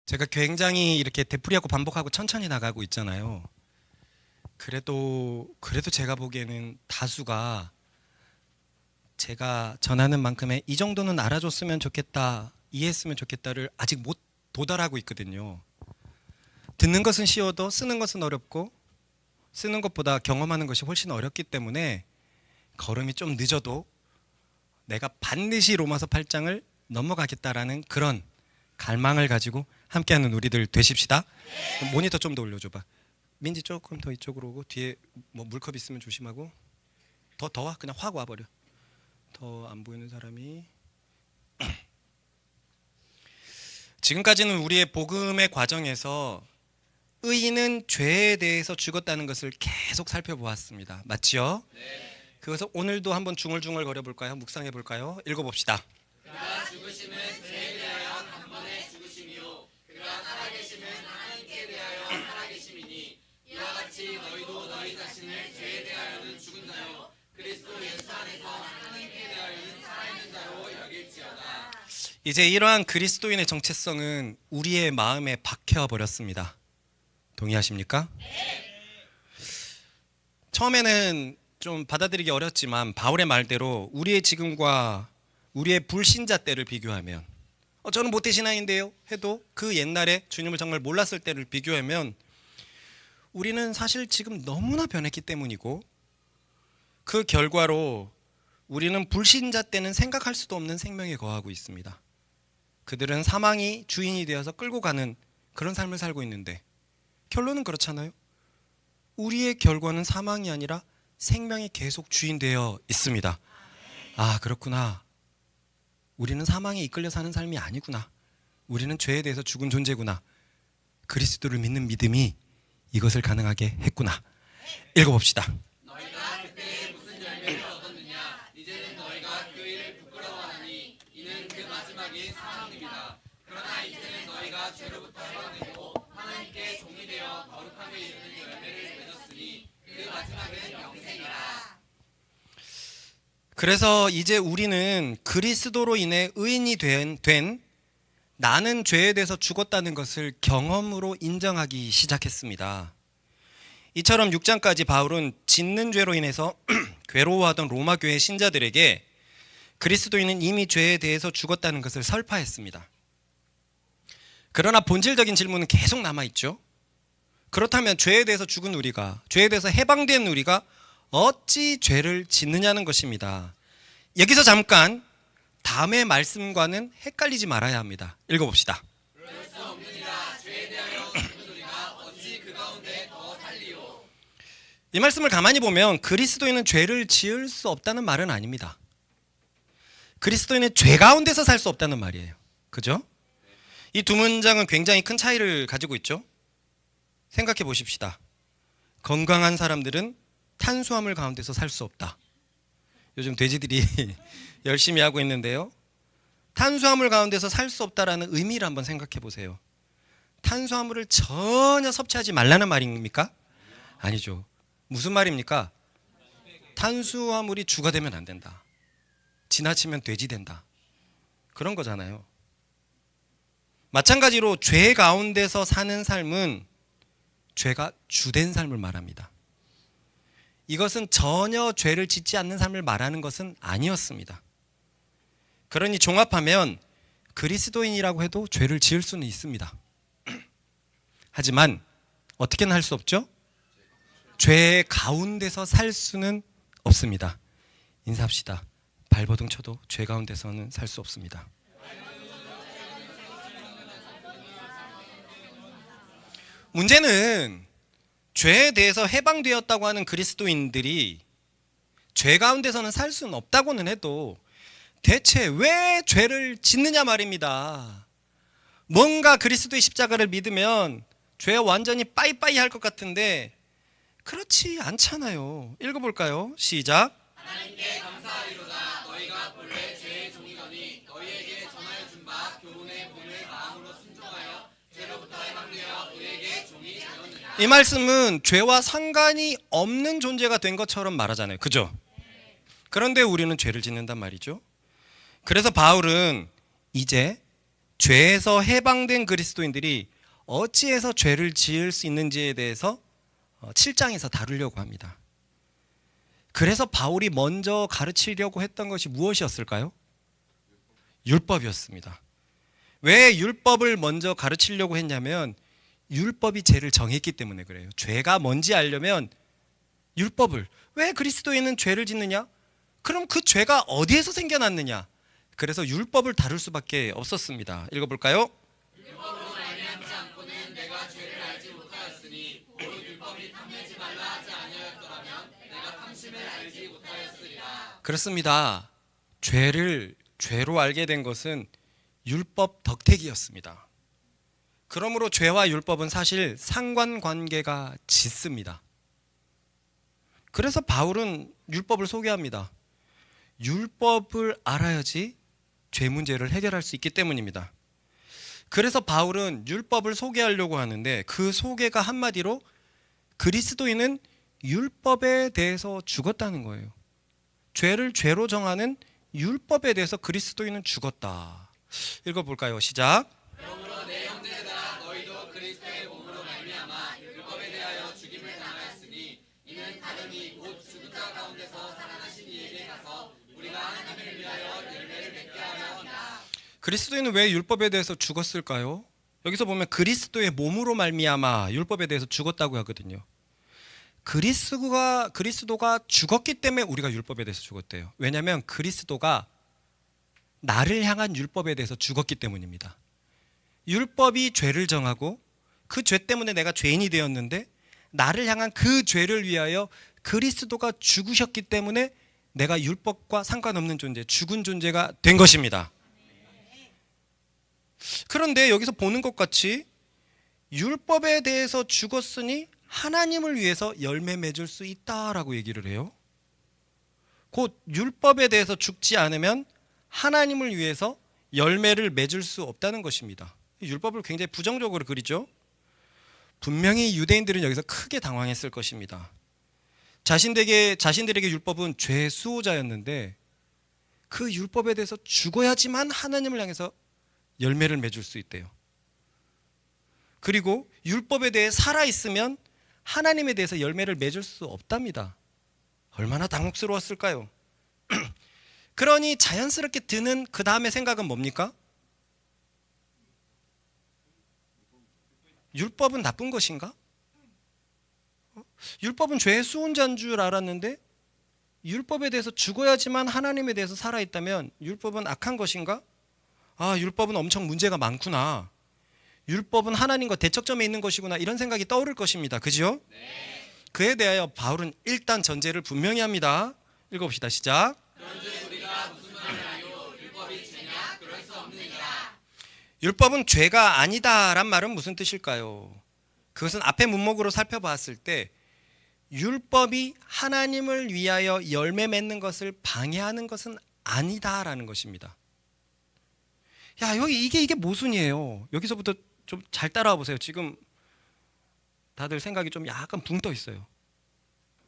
제가 굉장히 이렇게 되풀이하고 반복하고 천천히 나가고 있잖아요. 그래도 제가 보기에는 다수가 제가 전하는 만큼의 이 정도는 알아줬으면 좋겠다, 이해했으면 좋겠다를 아직 못 도달하고 있거든요. 듣는 것은 쉬워도 쓰는 것은 어렵고, 쓰는 것보다 경험하는 것이 훨씬 어렵기 때문에 걸음이 좀 늦어도 내가 반드시 로마서 8장을 넘어가겠다라는 그런 갈망을 가지고 함께하는 우리들 되십시다. 모니터 좀 더 올려줘봐. 민지 조금 더 이쪽으로 오고, 뒤에 뭐 물컵 있으면 조심하고. 더 와, 그냥 확 와버려. 더 안 보이는 사람이. 지금까지는 우리의 복음의 과정에서 의인은 죄에 대해서 죽었다는 것을 계속 살펴보았습니다. 맞지요? 네. 그래서 오늘도 한번 중얼중얼 거려볼까요? 묵상해 볼까요? 읽어봅시다. 그가 죽으심은 죄에 대하여 단번에 죽으심이요 그가 살아계심은 하나님께 대하여 살아계심이니 이와 같이 너희도 너희 자신을 죄에 대하여는 죽은 자요 그리스도 예수 안에서 하나님께 대하여는 살아있는 자로 여길지어다. 이제 이러한 그리스도인의 정체성은 우리의 마음에 박혀 버렸습니다. 동의하십니까? 처음에는 좀 받아들이기 어렵지만 바울의 말대로 우리의 지금과 우리의 불신자 때를 비교하면, 저는 모태신앙인데요 해도 그 옛날에 주님을 정말 몰랐을 때를 비교하면 우리는 사실 지금 너무나 변했기 때문이고, 그 결과로 우리는 불신자 때는 생각할 수도 없는 생명에 거하고 있습니다. 그들은 사망이 주인이 되어서 끌고 가는 그런 삶을 살고 있는데, 결론은 그렇잖아요. 우리의 결과는 사망이 아니라 생명이 계속 주인되어 있습니다. 아, 그렇구나. 우리는 사망에 이끌려 사는 삶이 아니구나. 우리는 죄에 대해서 죽은 존재구나. 그리스도를 믿는 믿음이 이것을 가능하게 했구나. 읽어봅시다. 너희가 그때 무슨 열매를 얻었느냐 이제는 너희가 그 일을 부끄러워하니 이는 그 마지막인 사망입니다. 그러나 이제는 너희가 죄로부터 해방되고 하나님께 종이 되어 거룩함에 이르는 열매를 맺었으니 그 마지막은 영생이라. 그래서 이제 우리는 그리스도로 인해 의인이 된 나는 죄에 대해서 죽었다는 것을 경험으로 인정하기 시작했습니다. 이처럼 6장까지 바울은 짓는 죄로 인해서 괴로워하던 로마 교회 신자들에게 그리스도인은 이미 죄에 대해서 죽었다는 것을 설파했습니다. 그러나 본질적인 질문은 계속 남아있죠. 그렇다면 죄에 대해서 죽은 우리가, 죄에 대해서 해방된 우리가 어찌 죄를 짓느냐는 것입니다. 여기서 잠깐 다음의 말씀과는 헷갈리지 말아야 합니다. 읽어봅시다. 그럴 수 없느니라. 죄에 대하여 죽은 우리가 어찌 그 가운데 더 살리요. 이 말씀을 가만히 보면 그리스도인은 죄를 지을 수 없다는 말은 아닙니다. 그리스도인은 죄 가운데서 살 수 없다는 말이에요. 그죠? 이 두 문장은 굉장히 큰 차이를 가지고 있죠. 생각해 보십시다. 건강한 사람들은 탄수화물 가운데서 살 수 없다. 요즘 돼지들이 열심히 하고 있는데요. 탄수화물 가운데서 살 수 없다라는 의미를 한번 생각해 보세요. 탄수화물을 전혀 섭취하지 말라는 말입니까? 아니죠. 무슨 말입니까? 탄수화물이 주가 되면 안 된다. 지나치면 돼지 된다. 그런 거잖아요. 마찬가지로 죄 가운데서 사는 삶은 죄가 주된 삶을 말합니다. 이것은 전혀 죄를 짓지 않는 삶을 말하는 것은 아니었습니다. 그러니 종합하면 그리스도인이라고 해도 죄를 지을 수는 있습니다. 하지만 어떻게는 할 수 없죠? 죄 가운데서 살 수는 없습니다. 인사합시다. 발버둥 쳐도 죄 가운데서는 살 수 없습니다. 문제는 죄에 대해서 해방되었다고 하는 그리스도인들이 죄 가운데서는 살 수는 없다고는 해도 대체 왜 죄를 짓느냐 말입니다. 뭔가 그리스도의 십자가를 믿으면 죄 완전히 빠이빠이 할 것 같은데 그렇지 않잖아요. 읽어볼까요? 시작. 하나님께 감사하리로다. 너희가 본래 죄의 종이더니 너희에게 전하여 준 바 교훈의 본을 마음으로 순종하여 죄로부터 해방되어 의에게 종이 되었느니라. 이 말씀은 죄와 상관이 없는 존재가 된 것처럼 말하잖아요. 그죠? 그런데 우리는 죄를 짓는단 말이죠. 그래서 바울은 이제 죄에서 해방된 그리스도인들이 어찌해서 죄를 지을 수 있는지에 대해서 7장에서 다루려고 합니다. 그래서 바울이 먼저 가르치려고 했던 것이 무엇이었을까요? 율법이었습니다. 왜 율법을 먼저 가르치려고 했냐면 율법이 죄를 정했기 때문에 그래요. 죄가 뭔지 알려면 율법을, 왜 그리스도인은 죄를 짓느냐? 그럼 그 죄가 어디에서 생겨났느냐? 그래서 율법을 다룰 수밖에 없었습니다. 읽어볼까요? 율법으로 말미암지 않고는 내가 죄를 알지 못하였으니 오직 율법이 탐내지 말라 하지 아니하였더라면 내가 탐심을 알지 못하였으리라. 그렇습니다. 죄를 죄로 알게 된 것은 율법 덕택이었습니다. 그러므로 죄와 율법은 사실 상관관계가 짙습니다. 그래서 바울은 율법을 소개합니다. 율법을 알아야지 죄 문제를 해결할 수 있기 때문입니다. 그래서 바울은 율법을 소개하려고 하는데 그 소개가 한마디로 그리스도인은 율법에 대해서 죽었다는 거예요. 죄를 죄로 정하는 율법에 대해서 그리스도인은 죽었다. 읽어볼까요? 시작. 그러므로 내 형제들아 너희도 그리스도의 몸으로 말미암아 율법에 대하여 죽임을 당하였으니 이는 다름이 곧 죽은 자 가운데서 살아나신 이에게 가서 우리가 하나님을 위하여 열매를 맺게 하려 합니다. 그리스도인은 왜 율법에 대해서 죽었을까요? 여기서 보면 그리스도의 몸으로 말미암아 율법에 대해서 죽었다고 하거든요. 그리스도가 죽었기 때문에 우리가 율법에 대해서 죽었대요. 왜냐하면 그리스도가 나를 향한 율법에 대해서 죽었기 때문입니다. 율법이 죄를 정하고 그 죄 때문에 내가 죄인이 되었는데 나를 향한 그 죄를 위하여 그리스도가 죽으셨기 때문에 내가 율법과 상관없는 존재, 죽은 존재가 된 것입니다. 그런데 여기서 보는 것 같이 율법에 대해서 죽었으니 하나님을 위해서 열매 맺을 수 있다라고 얘기를 해요. 곧 율법에 대해서 죽지 않으면 하나님을 위해서 열매를 맺을 수 없다는 것입니다. 율법을 굉장히 부정적으로 그리죠. 분명히 유대인들은 여기서 크게 당황했을 것입니다. 자신들에게 율법은 죄의 수호자였는데 그 율법에 대해서 죽어야지만 하나님을 향해서 열매를 맺을 수 있대요. 그리고 율법에 대해 살아있으면 하나님에 대해서 열매를 맺을 수 없답니다. 얼마나 당혹스러웠을까요? 그러니 자연스럽게 드는 그 다음의 생각은 뭡니까? 율법은 나쁜 것인가? 율법은 죄의 수호자인 줄 알았는데 율법에 대해서 죽어야지만 하나님에 대해서 살아있다면 율법은 악한 것인가? 율법은 엄청 문제가 많구나. 율법은 하나님과 대척점에 있는 것이구나. 이런 생각이 떠오를 것입니다. 그죠? 네. 그에 대하여 바울은 일단 전제를 분명히 합니다. 읽어봅시다. 시작. 그런즉 우리가 무슨 말을 하요 율법이 죄냐 그럴 수 없느니라. 율법은 죄가 아니다란 말은 무슨 뜻일까요? 그것은 앞에 문목으로 살펴봤을 때 율법이 하나님을 위하여 열매 맺는 것을 방해하는 것은 아니다라는 것입니다. 여기 이게 모순이에요. 여기서부터 좀 잘 따라와 보세요. 지금 다들 생각이 좀 약간 붕 떠 있어요.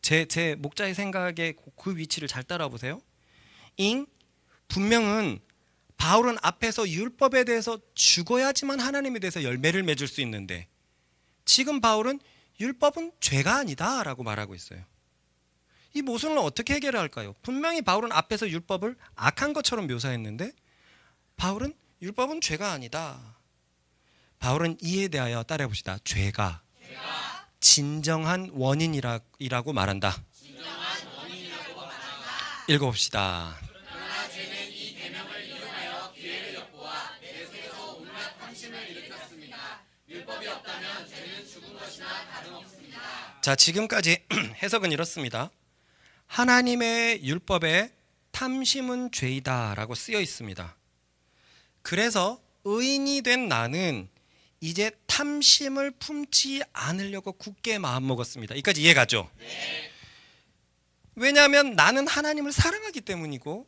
제 목자의 생각의 그 위치를 잘 따라와 보세요. 분명은 바울은 앞에서 율법에 대해서 죽어야지만 하나님에 대해서 열매를 맺을 수 있는데 지금 바울은 율법은 죄가 아니다 라고 말하고 있어요. 이 모순을 어떻게 해결할까요? 분명히 바울은 앞에서 율법을 악한 것처럼 묘사했는데 바울은 율법은 죄가 아니다. 바울은 이에 대하여 따라해 봅시다. 죄가 진정한 원인이라고 말한다. 읽어봅시다. 그러나 죄는 이 계명을 이용하여 기회를 엿보아 내 속에서 온갖 탐심을 일으켰습니다. 율법이 없다면 죄는 죽은 것이나 다름없습니다. 자, 지금까지 해석은 이렇습니다. 하나님의 율법에 탐심은 죄이다라고 쓰여 있습니다. 그래서 의인이 된 나는 이제 탐심을 품지 않으려고 굳게 마음먹었습니다. 여기까지 이해가죠? 네. 왜냐하면 나는 하나님을 사랑하기 때문이고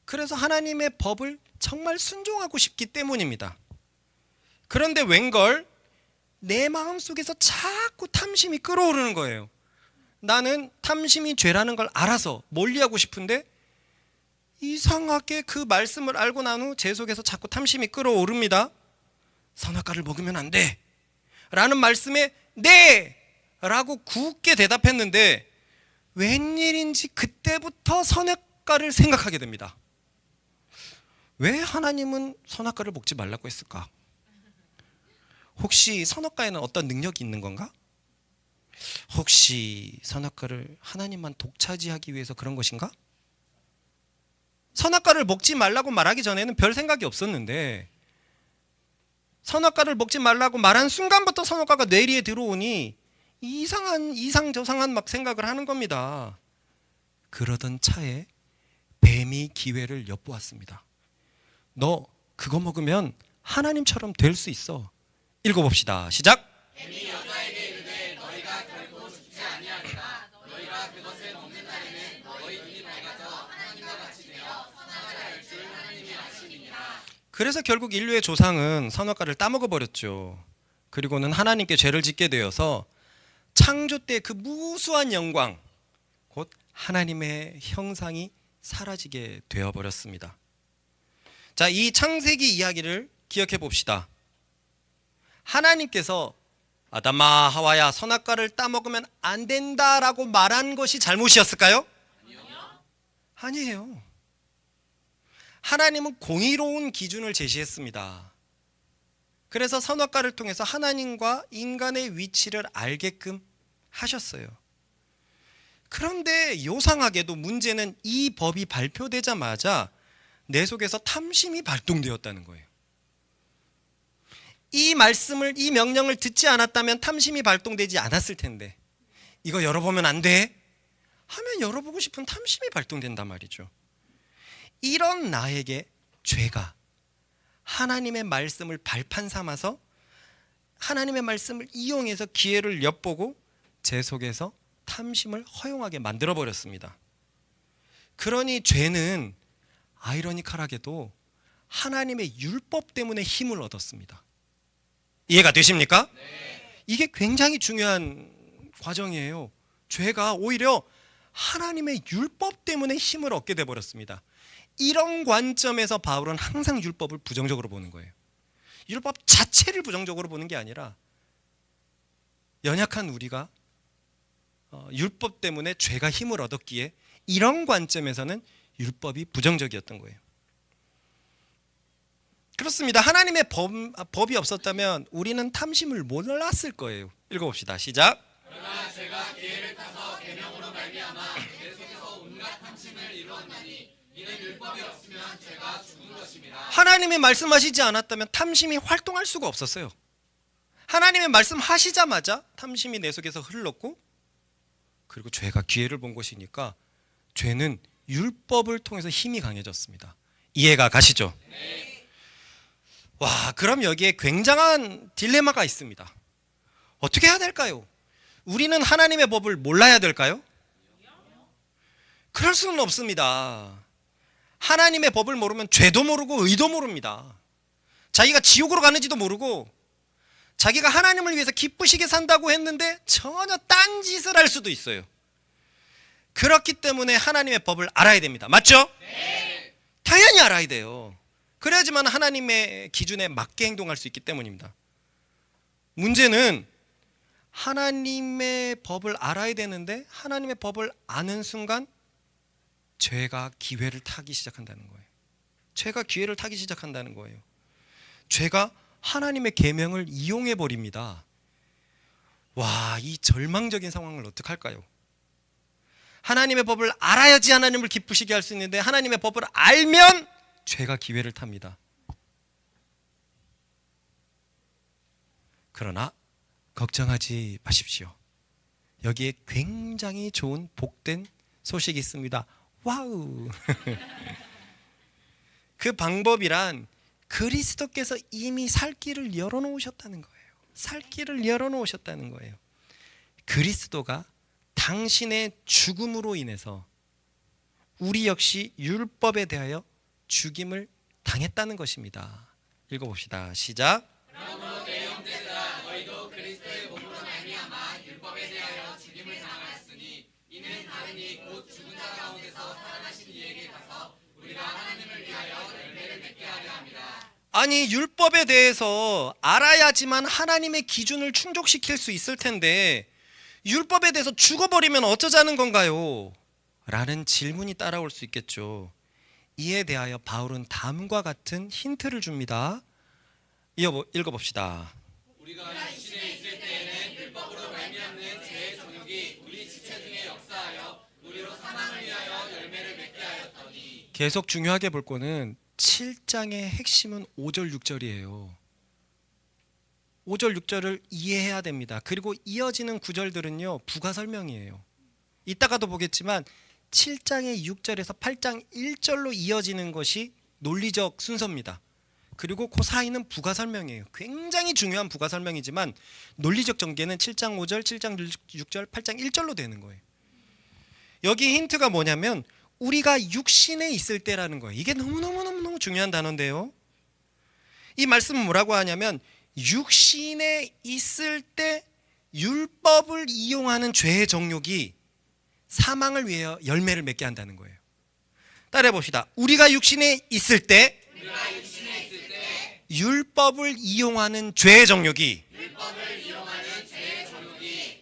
그래서 하나님의 법을 정말 순종하고 싶기 때문입니다. 그런데 웬걸 내 마음속에서 자꾸 탐심이 끌어오르는 거예요. 나는 탐심이 죄라는 걸 알아서 멀리하고 싶은데 이상하게 그 말씀을 알고 난 후 제 속에서 자꾸 탐심이 끌어오릅니다. 선악과를 먹으면 안 돼 라는 말씀에 네 라고 굳게 대답했는데 웬일인지 그때부터 선악과를 생각하게 됩니다. 왜 하나님은 선악과를 먹지 말라고 했을까? 혹시 선악과에는 어떤 능력이 있는 건가? 혹시 선악과를 하나님만 독차지하기 위해서 그런 것인가? 선악과를 먹지 말라고 말하기 전에는 별 생각이 없었는데 선악과를 먹지 말라고 말한 순간부터 선악과가 뇌리에 들어오니 이상저상한 막 생각을 하는 겁니다. 그러던 차에 뱀이 기회를 엿보았습니다. 너 그거 먹으면 하나님처럼 될 수 있어. 읽어봅시다. 시작. 뱀이 여자에게 이르되 너희가 결코 죽지 아니하리라. 너희가 그것을 먹는 날에는 너희 눈이 밝아져 하나님과 같이 되어 선악을 알 줄 하나님이 아시니라. 그래서 결국 인류의 조상은 선악과를 따먹어 버렸죠. 그리고는 하나님께 죄를 짓게 되어서 창조 때 그 무수한 영광, 곧 하나님의 형상이 사라지게 되어 버렸습니다. 자, 이 창세기 이야기를 기억해 봅시다. 하나님께서 아담아 하와야 선악과를 따먹으면 안 된다라고 말한 것이 잘못이었을까요? 아니에요. 하나님은 공의로운 기준을 제시했습니다. 그래서 선악과를 통해서 하나님과 인간의 위치를 알게끔 하셨어요. 그런데 요상하게도 문제는 이 법이 발표되자마자 내 속에서 탐심이 발동되었다는 거예요. 이 말씀을, 이 명령을 듣지 않았다면 탐심이 발동되지 않았을 텐데 이거 열어보면 안 돼? 하면 열어보고 싶은 탐심이 발동된단 말이죠. 이런 나에게 죄가 하나님의 말씀을 발판 삼아서 하나님의 말씀을 이용해서 기회를 엿보고 제 속에서 탐심을 허용하게 만들어버렸습니다. 그러니 죄는 아이러니컬하게도 하나님의 율법 때문에 힘을 얻었습니다. 이해가 되십니까? 네. 이게 굉장히 중요한 과정이에요. 죄가 오히려 하나님의 율법 때문에 힘을 얻게 돼버렸습니다. 이런 관점에서 바울은 항상 율법을 부정적으로 보는 거예요. 율법 자체를 부정적으로 보는 게 아니라 연약한 우리가 율법 때문에 죄가 힘을 얻었기에 이런 관점에서는 율법이 부정적이었던 거예요. 그렇습니다. 하나님의 법이 없었다면 우리는 탐심을 몰랐을 거예요. 읽어봅시다. 시작. 그러나 제가 기회를 타서 계명으로 말미암아 내 속에서 온갖 탐심을 이루었나니 이는 율법이 없으면 죄가 죽은 것입니다. 하나님이 말씀하시지 않았다면 탐심이 활동할 수가 없었어요. 하나님의 말씀하시자마자 탐심이 내 속에서 흘렀고 그리고 죄가 기회를 본 것이니까 죄는 율법을 통해서 힘이 강해졌습니다. 이해가 가시죠? 네. 와, 그럼 여기에 굉장한 딜레마가 있습니다. 어떻게 해야 될까요? 우리는 하나님의 법을 몰라야 될까요? 그럴 수는 없습니다. 하나님의 법을 모르면 죄도 모르고 의도 모릅니다. 자기가 지옥으로 가는지도 모르고 자기가 하나님을 위해서 기쁘시게 산다고 했는데 전혀 딴 짓을 할 수도 있어요. 그렇기 때문에 하나님의 법을 알아야 됩니다. 맞죠? 네. 당연히 알아야 돼요. 그래야지만 하나님의 기준에 맞게 행동할 수 있기 때문입니다. 문제는 하나님의 법을 알아야 되는데 하나님의 법을 아는 순간 죄가 기회를 타기 시작한다는 거예요. 죄가 기회를 타기 시작한다는 거예요. 죄가 하나님의 계명을 이용해 버립니다. 와, 이 절망적인 상황을 어떻게 할까요? 하나님의 법을 알아야지 하나님을 기쁘시게 할 수 있는데 하나님의 법을 알면 죄가 기회를 탑니다. 그러나 걱정하지 마십시오. 여기에 굉장히 좋은 복된 소식이 있습니다. 와우. 그 방법이란 그리스도께서 이미 살 길을 열어놓으셨다는 거예요. 살 길을 열어놓으셨다는 거예요. 그리스도가 당신의 죽음으로 인해서 우리 역시 율법에 대하여 죽임을 당했다는 것입니다. 읽어봅시다. 시작. 그러므로 내 형제들아 너희도 그리스도의 몸으로 말미암아 율법에 대하여 죽임을 당하였으니 이는 다르니 곧 죽은 자 가운데서 살아나신 이에게 가서 우리가 하나님을 위하여 열매를 맺게 하려 함이라. 아니 율법에 대해서 알아야지만 하나님의 기준을 충족시킬 수 있을 텐데 율법에 대해서 죽어버리면 어쩌자는 건가요? 라는 질문이 따라올 수 있겠죠. 이에 대하여 바울은 다음과 같은 힌트를 줍니다. 읽어봅시다. 우리가 육신에 있을 때에는 율법으로 말미암는 죄의 정욕이 우리 지체 중에 역사하여 우리로 사망을 위하여 열매를 맺게 하였더니. 계속 중요하게 볼 거는 7장의 핵심은 5절 6절이에요. 5절 6절을 이해해야 됩니다. 그리고 이어지는 구절들은요 부가 설명이에요. 이따가도 보겠지만 7장의 6절에서 8장 1절로 이어지는 것이 논리적 순서입니다. 그리고 그 사이는 부가 설명이에요. 굉장히 중요한 부가 설명이지만 논리적 전개는 7장 5절, 7장 6절, 8장 1절로 되는 거예요. 여기 힌트가 뭐냐면 우리가 육신에 있을 때라는 거예요. 이게 너무너무 중요한 단어인데요. 이 말씀은 뭐라고 하냐면 육신에 있을 때 율법을 이용하는 죄의 정욕이 사망을 위해 열매를 맺게 한다는 거예요. 따라해 봅시다. 우리가 육신에 있을 때 율법을 이용하는 죄의 정욕이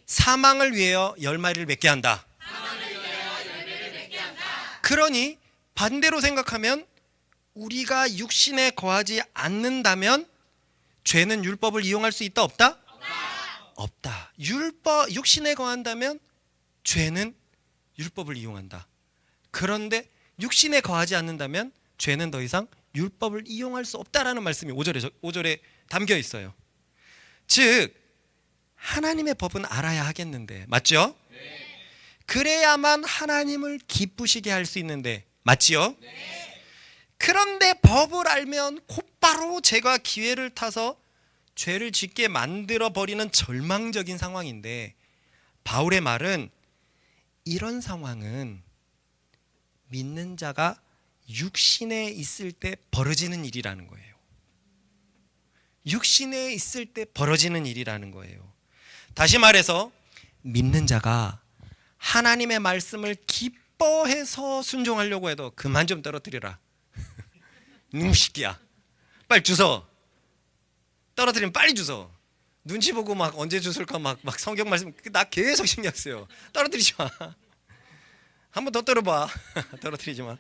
사망을 위하여 열매를 맺게 한다. 그러니 반대로 생각하면 우리가 육신에 거하지 않는다면 죄는 율법을 이용할 수 있다 없다? 없다. 육신에 거한다면 죄는 율법을 이용한다. 그런데 육신에 거하지 않는다면 죄는 더 이상 율법을 이용할 수 없다라는 말씀이 5절에 담겨 있어요. 즉 하나님의 법은 알아야 하겠는데 맞죠? 네. 그래야만 하나님을 기쁘시게 할 수 있는데 맞지요? 네. 그런데 법을 알면 곧바로 죄가 기회를 타서 죄를 짓게 만들어 버리는 절망적인 상황인데 바울의 말은 이런 상황은 믿는 자가 육신에 있을 때 벌어지는 일이라는 거예요. 육신에 있을 때 벌어지는 일이라는 거예요. 다시 말해서 믿는 자가 하나님의 말씀을 기뻐해서 순종하려고 해도 그만 좀 떨어뜨려라. 놈시끼야. 빨리 주워. 떨어뜨리면 빨리 주워. 눈치 보고 막 언제 주술까 막 성경 말씀 나 계속 신경 써요. 떨어뜨리지 마. 한 번 더 떨어봐. 떨어뜨리지 마.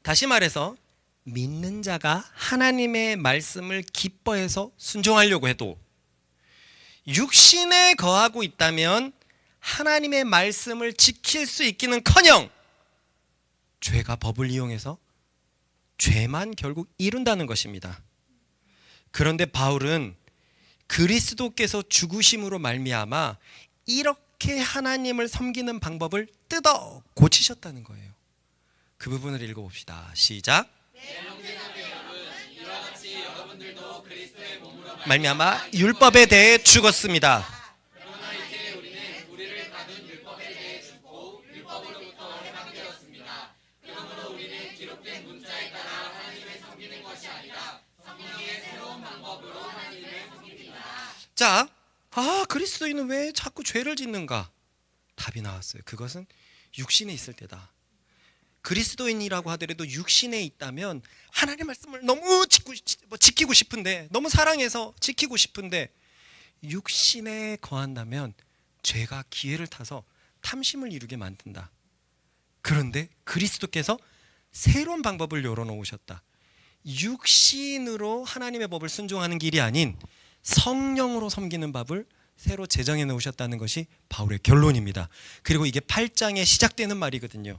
다시 말해서 믿는 자가 하나님의 말씀을 기뻐해서 순종하려고 해도 육신에 거하고 있다면 하나님의 말씀을 지킬 수 있기는커녕 죄가 법을 이용해서 죄만 결국 이룬다는 것입니다. 그런데 바울은 그리스도께서 죽으심으로 말미암아 이렇게 하나님을 섬기는 방법을 뜯어 고치셨다는 거예요. 그 부분을 읽어봅시다. 시작. 이와 같이 여러분들도 그리스도의 몸으로 말미암아 율법에 대해 죽었습니다. 그러나 이제 우리는 우리를 받은 율법에 대해 죽고 율법으로부터 해방되었습니다. 그러므로 우리는 기록된 문자에 따라 하나님을 섬기는 것이 아니라 성령의 새로운 방법으로 하나님을 섬깁니다. 자, 그리스도인은 왜 자꾸 죄를 짓는가? 답이 나왔어요. 그것은 육신에 있을 때다. 그리스도인이라고 하더라도 육신에 있다면 하나님의 말씀을 너무 지키고 싶은데 너무 사랑해서 지키고 싶은데 육신에 거한다면 죄가 기회를 타서 탐심을 이루게 만든다. 그런데 그리스도께서 새로운 방법을 열어놓으셨다. 육신으로 하나님의 법을 순종하는 길이 아닌 성령으로 섬기는 법을 새로 제정해 놓으셨다는 것이 바울의 결론입니다. 그리고 이게 8장에 시작되는 말이거든요.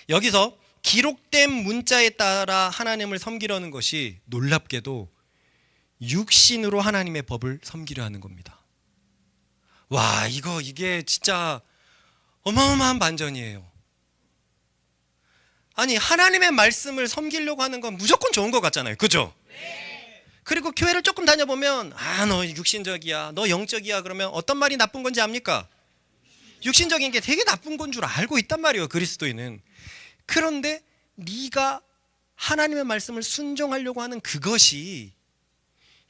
여기서 기록된 문자에 따라 하나님을 섬기려는 것이 놀랍게도 육신으로 하나님의 법을 섬기려 하는 겁니다. 와, 이게 진짜 어마어마한 반전이에요. 아니, 하나님의 말씀을 섬기려고 하는 건 무조건 좋은 것 같잖아요. 그죠? 네. 그리고 교회를 조금 다녀보면 너 육신적이야, 너 영적이야 그러면 어떤 말이 나쁜 건지 압니까? 육신적인 게 되게 나쁜 건 줄 알고 있단 말이에요. 그리스도인은. 그런데 네가 하나님의 말씀을 순종하려고 하는 그것이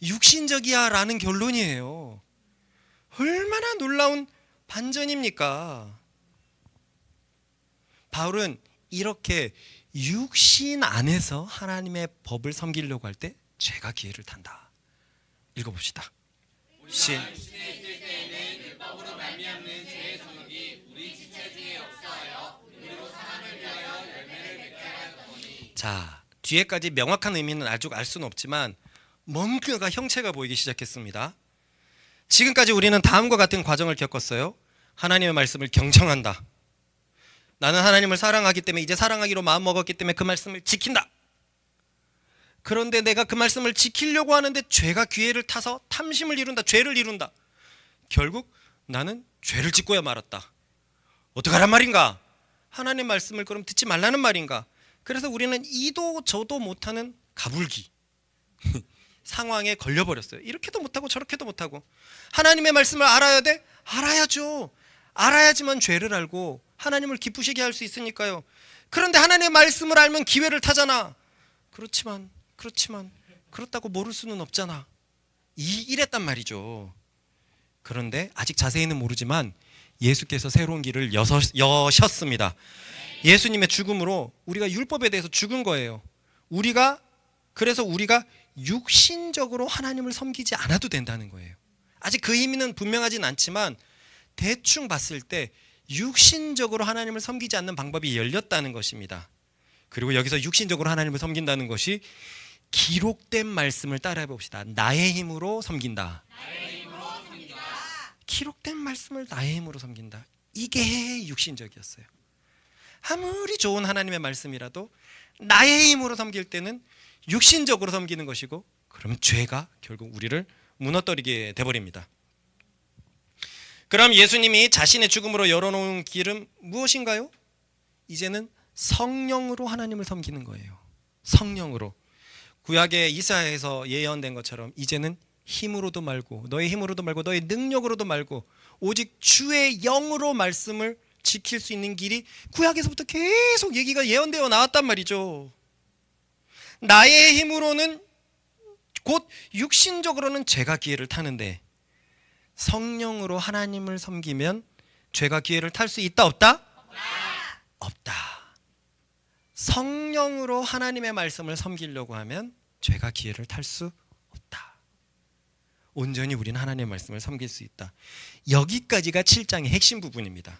육신적이야 라는 결론이에요. 얼마나 놀라운 반전입니까? 바울은 이렇게 육신 안에서 하나님의 법을 섬기려고 할 때 죄가 기회를 탄다. 읽어봅시다. 율법으로 말미암는 죄의 정욕이 우리 지체 중에 역사하여 우리로 사람을 위하여 열매를 맺게 하였더니. 자, 뒤에까지 명확한 의미는 아직 알 수는 없지만 뭔가가 형체가 보이기 시작했습니다. 지금까지 우리는 다음과 같은 과정을 겪었어요. 하나님의 말씀을 경청한다. 나는 하나님을 사랑하기 때문에 이제 사랑하기로 마음먹었기 때문에 그 말씀을 지킨다. 그런데 내가 그 말씀을 지키려고 하는데 죄가 기회를 타서 탐심을 이룬다. 죄를 이룬다. 결국 나는 죄를 짓고야 말았다. 어떡하란 말인가? 하나님 말씀을 그럼 듣지 말라는 말인가? 그래서 우리는 이도 저도 못하는 가불기 상황에 걸려버렸어요. 이렇게도 못하고 저렇게도 못하고. 하나님의 말씀을 알아야 돼? 알아야죠. 알아야지만 죄를 알고 하나님을 기쁘시게 할 수 있으니까요. 그런데 하나님의 말씀을 알면 기회를 타잖아. 그렇지만 그렇다고 모를 수는 없잖아. 이랬단 말이죠. 그런데 아직 자세히는 모르지만 예수께서 새로운 길을 여셨습니다. 예수님의 죽음으로 우리가 율법에 대해서 죽은 거예요. 그래서 우리가 육신적으로 하나님을 섬기지 않아도 된다는 거예요. 아직 그 의미는 분명하진 않지만 대충 봤을 때 육신적으로 하나님을 섬기지 않는 방법이 열렸다는 것입니다. 그리고 여기서 육신적으로 하나님을 섬긴다는 것이 기록된 말씀을 따라해 봅시다. 나의 힘으로 섬긴다. 기록된 말씀을 나의 힘으로 섬긴다. 이게 육신적이었어요. 아무리 좋은 하나님의 말씀이라도 나의 힘으로 섬길 때는 육신적으로 섬기는 것이고, 그러면 죄가 결국 우리를 무너뜨리게 돼버립니다. 그럼 예수님이 자신의 죽음으로 열어놓은 길은 무엇인가요? 이제는 성령으로 하나님을 섬기는 거예요. 성령으로. 구약의 이사야에서 예언된 것처럼 이제는 힘으로도 말고 너의 힘으로도 말고 너의 능력으로도 말고 오직 주의 영으로 말씀을 지킬 수 있는 길이 구약에서부터 계속 얘기가 예언되어 나왔단 말이죠. 나의 힘으로는 곧 육신적으로는 죄가 기회를 타는데 성령으로 하나님을 섬기면 죄가 기회를 탈 수 있다 없다? 없다. 성령으로 하나님의 말씀을 섬기려고 하면 죄가 기회를 탈 수 없다. 온전히 우리는 하나님의 말씀을 섬길 수 있다. 여기까지가 7장의 핵심 부분입니다.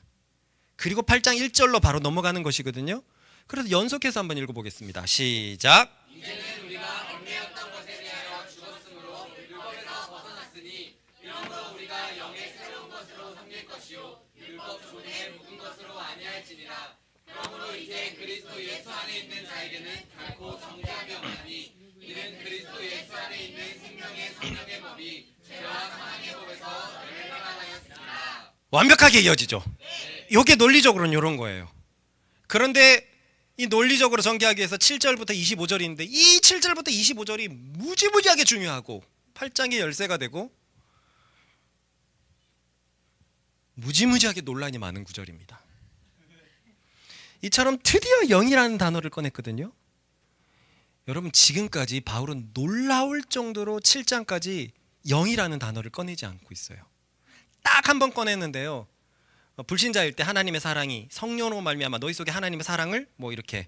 그리고 8장 1절로 바로 넘어가는 것이거든요. 그래서 연속해서 한번 읽어보겠습니다. 시작. 이제는 우리가 얽매였던 것에 대하여 죽었으므로 율법에서 벗어났으니 이러므로 우리가 영의 새로운 것으로 섬길 것이요 율법 조문에 묵은 것으로 아니할지니라. 그러므로 이제 그리스도 예수 안에 있는 자에게는 결코 정죄함이 없나니 이는 그리스도 예수 안에 있는 생명의 성령의 법이 죄와 사망의 법에서 너를 해방하였습니다. 완벽하게 이어지죠. 이게 논리적으로는 이런 거예요. 그런데 이 논리적으로 전개하기 위해서 7절부터 25절이 있는데 이 7절부터 25절이 무지무지하게 중요하고 8장의 열쇠가 되고 무지무지하게 논란이 많은 구절입니다. 이처럼 드디어 영이라는 단어를 꺼냈거든요. 여러분, 지금까지 바울은 놀라울 정도로 7장까지 영이라는 단어를 꺼내지 않고 있어요. 딱 한 번 꺼냈는데요. 불신자일 때 하나님의 사랑이 성령으로 말미암아 너희 속에 하나님의 사랑을 뭐 이렇게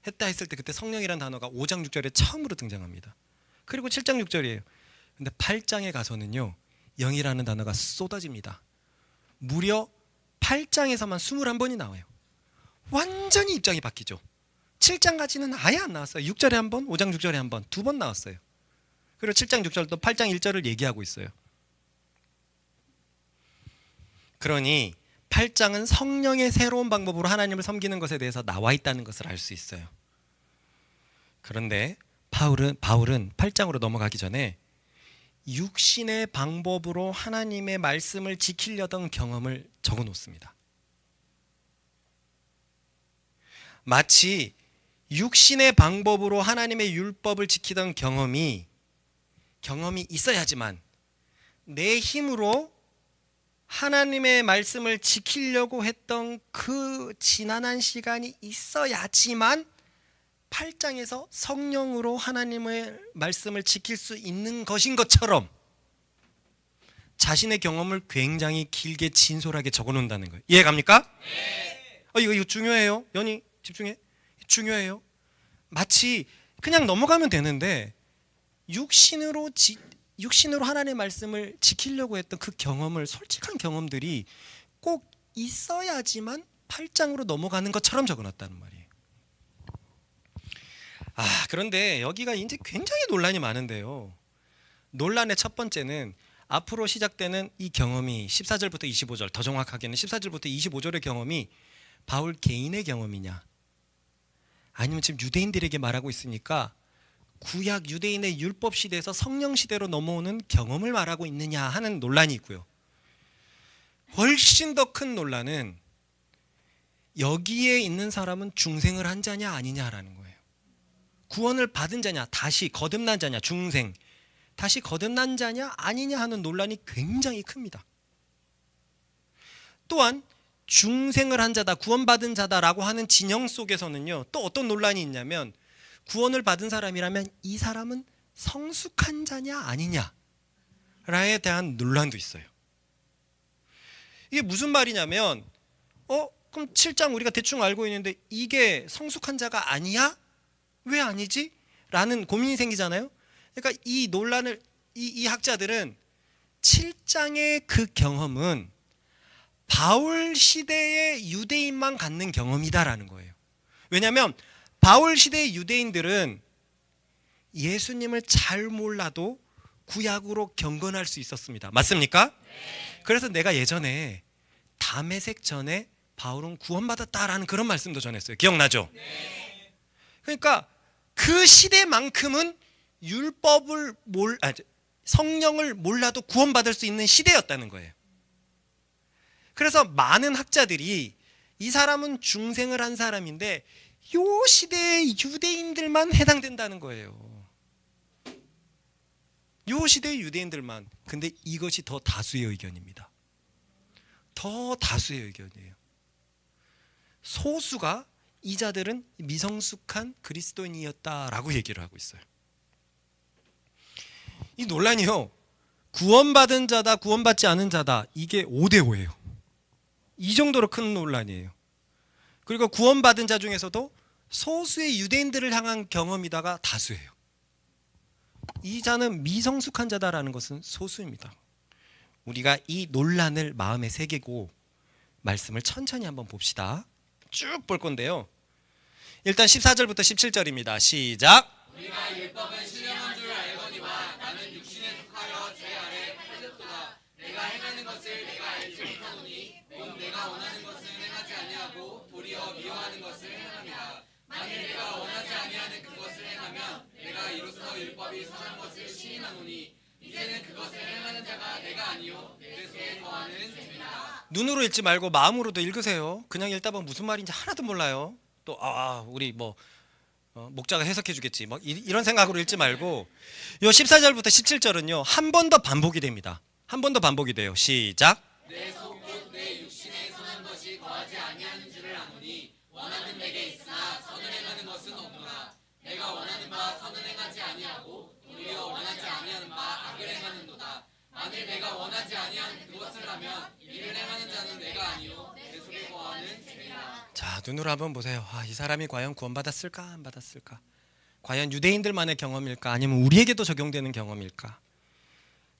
했다 했을 때 그때 성령이라는 단어가 5장 6절에 처음으로 등장합니다. 그리고 7장 6절이에요. 근데 8장에 가서는요, 영이라는 단어가 쏟아집니다. 무려 8장에서만 21번이 나와요. 완전히 입장이 바뀌죠. 7장까지는 아예 안 나왔어요. 6절에 한 번, 5장 6절에 한 번, 두 번 나왔어요. 그리고 7장 6절도 8장 1절을 얘기하고 있어요. 그러니 8장은 성령의 새로운 방법으로 하나님을 섬기는 것에 대해서 나와 있다는 것을 알 수 있어요. 그런데 바울은 8장으로 넘어가기 전에 육신의 방법으로 하나님의 말씀을 지키려던 경험을 적어 놓습니다. 마치 육신의 방법으로 하나님의 율법을 지키던 경험이 있어야지만 내 힘으로 하나님의 말씀을 지키려고 했던 그 지난한 시간이 있어야지만 8장에서 성령으로 하나님의 말씀을 지킬 수 있는 것인 것처럼 자신의 경험을 굉장히 길게 진솔하게 적어 놓는다는 거예요. 이해 갑니까? 네. 이거 중요해요. 연희 집중해. 중요해요. 마치 그냥 넘어가면 되는데 육신으로 하나님의 말씀을 지키려고 했던 그 경험을, 솔직한 경험들이 꼭 있어야지만 8장으로 넘어가는 것처럼 적어놨다는 말이에요. 그런데 여기가 이제 굉장히 논란이 많은데요. 논란의 첫 번째는 앞으로 시작되는 이 경험이 14절부터 25절, 더 정확하게는 14절부터 25절의 경험이 바울 개인의 경험이냐, 아니면 지금 유대인들에게 말하고 있으니까 구약 유대인의 율법 시대에서 성령 시대로 넘어오는 경험을 말하고 있느냐 하는 논란이 있고요. 훨씬 더 큰 논란은 여기에 있는 사람은 중생을 한 자냐 아니냐라는 거예요. 구원을 받은 자냐, 다시 거듭난 자냐, 중생 다시 거듭난 자냐 아니냐 하는 논란이 굉장히 큽니다. 또한 중생을 한 자다, 구원받은 자다라고 하는 진영 속에서는요, 또 어떤 논란이 있냐면 구원을 받은 사람이라면 이 사람은 성숙한 자냐 아니냐에 대한 논란도 있어요. 이게 무슨 말이냐면 그럼 7장 우리가 대충 알고 있는데 이게 성숙한 자가 아니야? 왜 아니지? 라는 고민이 생기잖아요. 그러니까 이 논란을 이 학자들은 7장의 그 경험은 바울 시대의 유대인만 갖는 경험이다라는 거예요. 왜냐하면 바울 시대의 유대인들은 예수님을 잘 몰라도 구약으로 경건할 수 있었습니다. 맞습니까? 네. 그래서 내가 예전에 다메섹 전에 바울은 구원받았다라는 그런 말씀도 전했어요. 기억나죠? 네. 그러니까 그 시대만큼은 성령을 몰라도 구원받을 수 있는 시대였다는 거예요. 그래서 많은 학자들이 이 사람은 중생을 한 사람인데 이 시대의 유대인들만 해당된다는 거예요. 이 시대의 유대인들만. 근데 이것이 더 다수의 의견입니다. 더 다수의 의견이에요. 소수가 이 자들은 미성숙한 그리스도인이었다라고 얘기를 하고 있어요. 이 논란이요, 구원받은 자다, 구원받지 않은 자다, 이게 5대5예요. 이 정도로 큰 논란이에요. 그리고 구원받은 자 중에서도 소수의 유대인들을 향한 경험이다가 다수예요. 이 자는 미성숙한 자다라는 것은 소수입니다. 우리가 이 논란을 마음에 새기고 말씀을 천천히 한번 봅시다. 쭉 볼 건데요. 일단 14절부터 17절입니다. 시작. 우리가 율법은 신령한 줄 알거니와 나는 육신에 속하여 죄 아래 팔렸도다. 내가 행하는 것을 내가 알지 못하노니 곧 내가 원하는 것을 행하지 아니하고 도리어 미워하는 것을 행합니다. 만일 내가 원하지 아니하는 그것을 행하면 내가 이로써 율법이 선한 것을 시인하노니 이제는 그것을 행하는 자가 내가 아니요 내 속에 거하는 죄입니다. 눈으로 읽지 말고 마음으로도 읽으세요. 그냥 읽다 보면 무슨 말인지 하나도 몰라요. 또 우리 목자가 해석해 주겠지 이런 생각으로 읽지 말고, 요 14절부터 17절은요 한 번 더 반복이 됩니다. 한 번 더 반복이 돼요. 시작. 내 속 곧 내 육신에 선한 것이 거하지 아니하는 줄을 아노니 원하는 내게 있으나 선을 행하는 것은 없노라. 내가 원하는 바 선을 행하지 아니하고 도리어 원하지 아니하는 바 악을 행하는도다. 만일 내가 원하지 아니하는 그것을 하면 이를 행하는 자는 내가 아니요 내 속에 거하는 죄이라. 자, 눈으로 한번 보세요. 이 사람이 과연 구원받았을까 안 받았을까? 과연 유대인들만의 경험일까 아니면 우리에게도 적용되는 경험일까?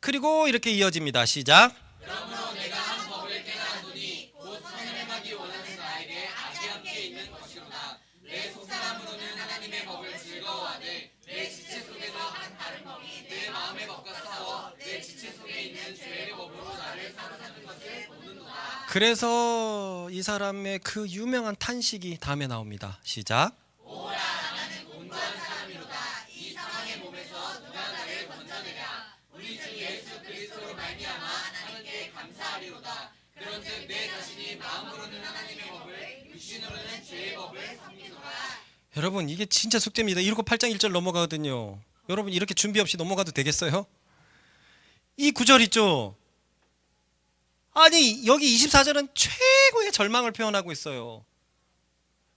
그리고 이렇게 이어집니다. 시작. 그러므로 내가 한 법을 깨달았노니 곧 선을 행하기 원하는 나에게 악이 함께 있는 것이로다. 내 속사람으로는 하나님의 법을 즐거워하되 내 지체 속에서 한 다른 법이 내 마음의 법과 싸워 내 지체 속에 있는 죄의 법으로 나를 사로잡는 것을 보는도다. 그래서 이 사람의 그 유명한 탄식이 다음에 나옵니다. 시작. 오라 나는 공고한 사람이로다. 이 사망의 몸에서 누가 나를 건져내랴. 우리 주 예수 그리스도로 말미암아 하나님께 감사하리로다. 그런즉 내 자신이 마음으로는 하나님의 법을 육신으로는 죄의 법을 섬기노라. 여러분, 이게 진짜 숙제입니다. 이러고 8장 1절 넘어가거든요. 여러분, 이렇게 준비 없이 넘어가도 되겠어요? 이 구절 있죠? 아니, 여기 24절은 최고의 절망을 표현하고 있어요.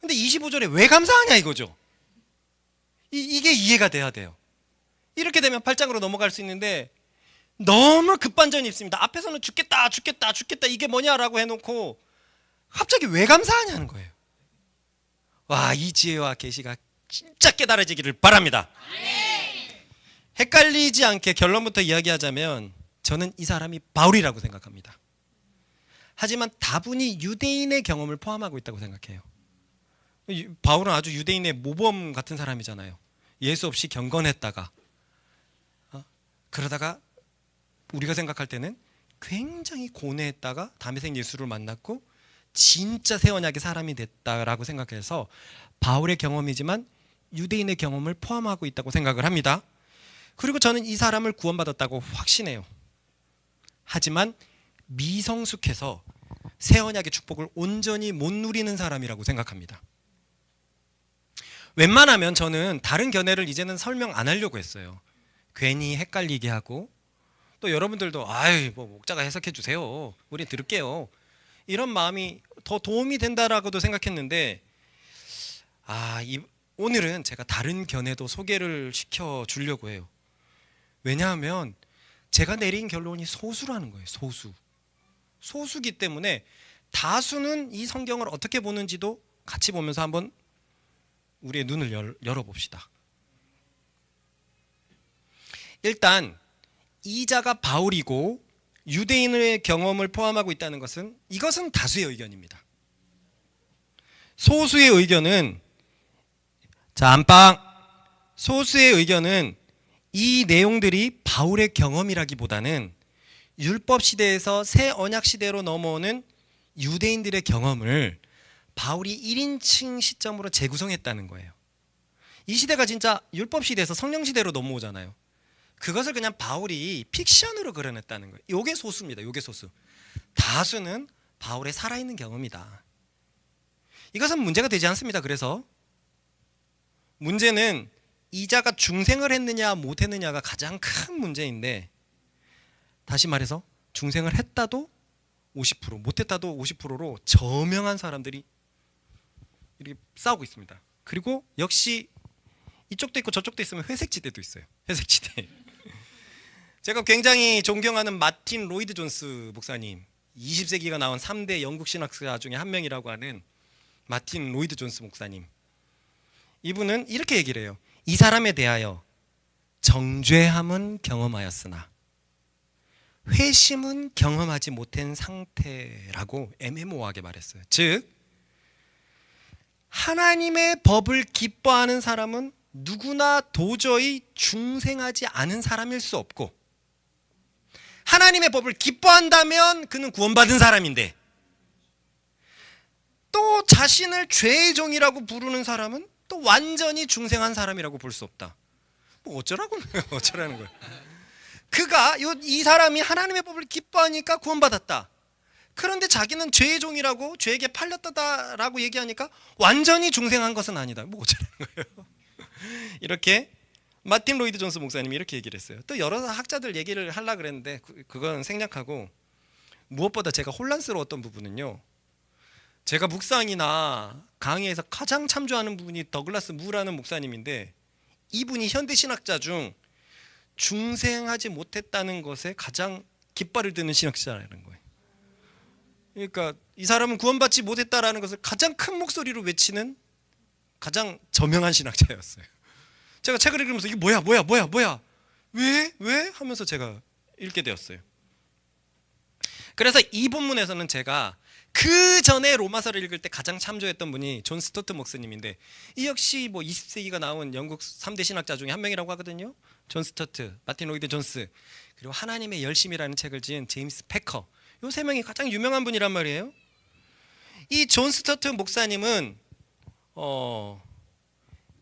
근데 25절에 왜 감사하냐 이거죠. 이게 이해가 돼야 돼요. 이렇게 되면 8장으로 넘어갈 수 있는데 너무 급반전이 있습니다. 앞에서는 죽겠다 이게 뭐냐라고 해놓고 갑자기 왜 감사하냐는 거예요. 와, 이 지혜와 계시가 진짜 깨달아지기를 바랍니다. 헷갈리지 않게 결론부터 이야기하자면 저는 이 사람이 바울이라고 생각합니다. 하지만 다분히 유대인의 경험을 포함하고 있다고 생각해요. 바울은 아주 유대인의 모범 같은 사람이잖아요. 예수 없이 경건했다가 그러다가 우리가 생각할 때는 굉장히 고뇌했다가 담에색 예수를 만났고 진짜 새 언약의 사람이 됐다라고 생각해서 바울의 경험이지만 유대인의 경험을 포함하고 있다고 생각을 합니다. 그리고 저는 이 사람을 구원받았다고 확신해요. 하지만 미성숙해서 새 언약의 축복을 온전히 못 누리는 사람이라고 생각합니다. 웬만하면 저는 다른 견해를 이제는 설명 안 하려고 했어요. 괜히 헷갈리게 하고 또 여러분들도 아이 뭐 목자가 해석해 주세요. 우리 들을게요. 이런 마음이 더 도움이 된다라고도 생각했는데 오늘은 제가 다른 견해도 소개를 시켜 주려고 해요. 왜냐하면 제가 내린 결론이 소수라는 거예요. 소수기 때문에 다수는 이 성경을 어떻게 보는지도 같이 보면서 한번 우리의 눈을 열어봅시다. 일단 이 자가 바울이고 유대인의 경험을 포함하고 있다는 것은 이것은 다수의 의견입니다. 소수의 의견은 소수의 의견은 이 내용들이 바울의 경험이라기보다는 율법 시대에서 새 언약 시대로 넘어오는 유대인들의 경험을 바울이 1인칭 시점으로 재구성했다는 거예요. 이 시대가 진짜 율법 시대에서 성령 시대로 넘어오잖아요. 그것을 그냥 바울이 픽션으로 그려냈다는 거예요. 이게 소수입니다. 이게 소수. 다수는 바울의 살아있는 경험이다. 이것은 문제가 되지 않습니다. 그래서 문제는 이자가 중생을 했느냐 못했느냐가 가장 큰 문제인데, 다시 말해서 중생을 했다도 50%, 못했다도 50%로 저명한 사람들이 이렇게 싸우고 있습니다. 그리고 역시 이쪽도 있고 저쪽도 있으면 회색지대도 있어요. 회색지대. 제가 굉장히 존경하는 마틴 로이드 존스 목사님, 20세기가 나온 3대 영국 신학자 중에 한 명이라고 하는 마틴 로이드 존스 목사님, 이분은 이렇게 얘기를 해요. 이 사람에 대하여 정죄함은 경험하였으나 회심은 경험하지 못한 상태라고 애매모호하게 말했어요. 즉 하나님의 법을 기뻐하는 사람은 누구나 도저히 중생하지 않은 사람일 수 없고, 하나님의 법을 기뻐한다면 그는 구원받은 사람인데, 또 자신을 죄의 종이라고 부르는 사람은 또 완전히 중생한 사람이라고 볼 수 없다. 뭐 어쩌라는 거예요. 이 사람이 하나님의 법을 기뻐하니까 구원받았다. 그런데 자기는 죄의 종이라고, 죄에게 팔렸다라고 얘기하니까 완전히 중생한 것은 아니다. 뭐 어쩌라는 거예요. 이렇게 마틴 로이드 존스 목사님이 이렇게 얘기를 했어요. 또 여러 학자들 얘기를 하려고 그랬는데 그건 생략하고, 무엇보다 제가 혼란스러웠던 부분은요, 제가 묵상이나 강의에서 가장 참조하는 분이 더글라스 무라는 목사님인데, 이분이 현대 신학자 중 중생하지 못했다는 것에 가장 깃발을 드는 신학자라는 거예요. 그러니까 이 사람은 구원받지 못했다라는 것을 가장 큰 목소리로 외치는 가장 저명한 신학자였어요. 제가 책을 읽으면서 이게 뭐야 왜 하면서 제가 읽게 되었어요. 그래서 이 본문에서는 제가 그 전에 로마서를 읽을 때 가장 참조했던 분이 존 스토트 목사님인데, 이 역시 뭐 20세기가 나온 영국 3대 신학자 중에 한 명이라고 하거든요. 존 스토트, 마틴 로이드 존스, 그리고 하나님의 열심이라는 책을 지은 제임스 패커, 이 세 명이 가장 유명한 분이란 말이에요. 이 존 스토트 목사님은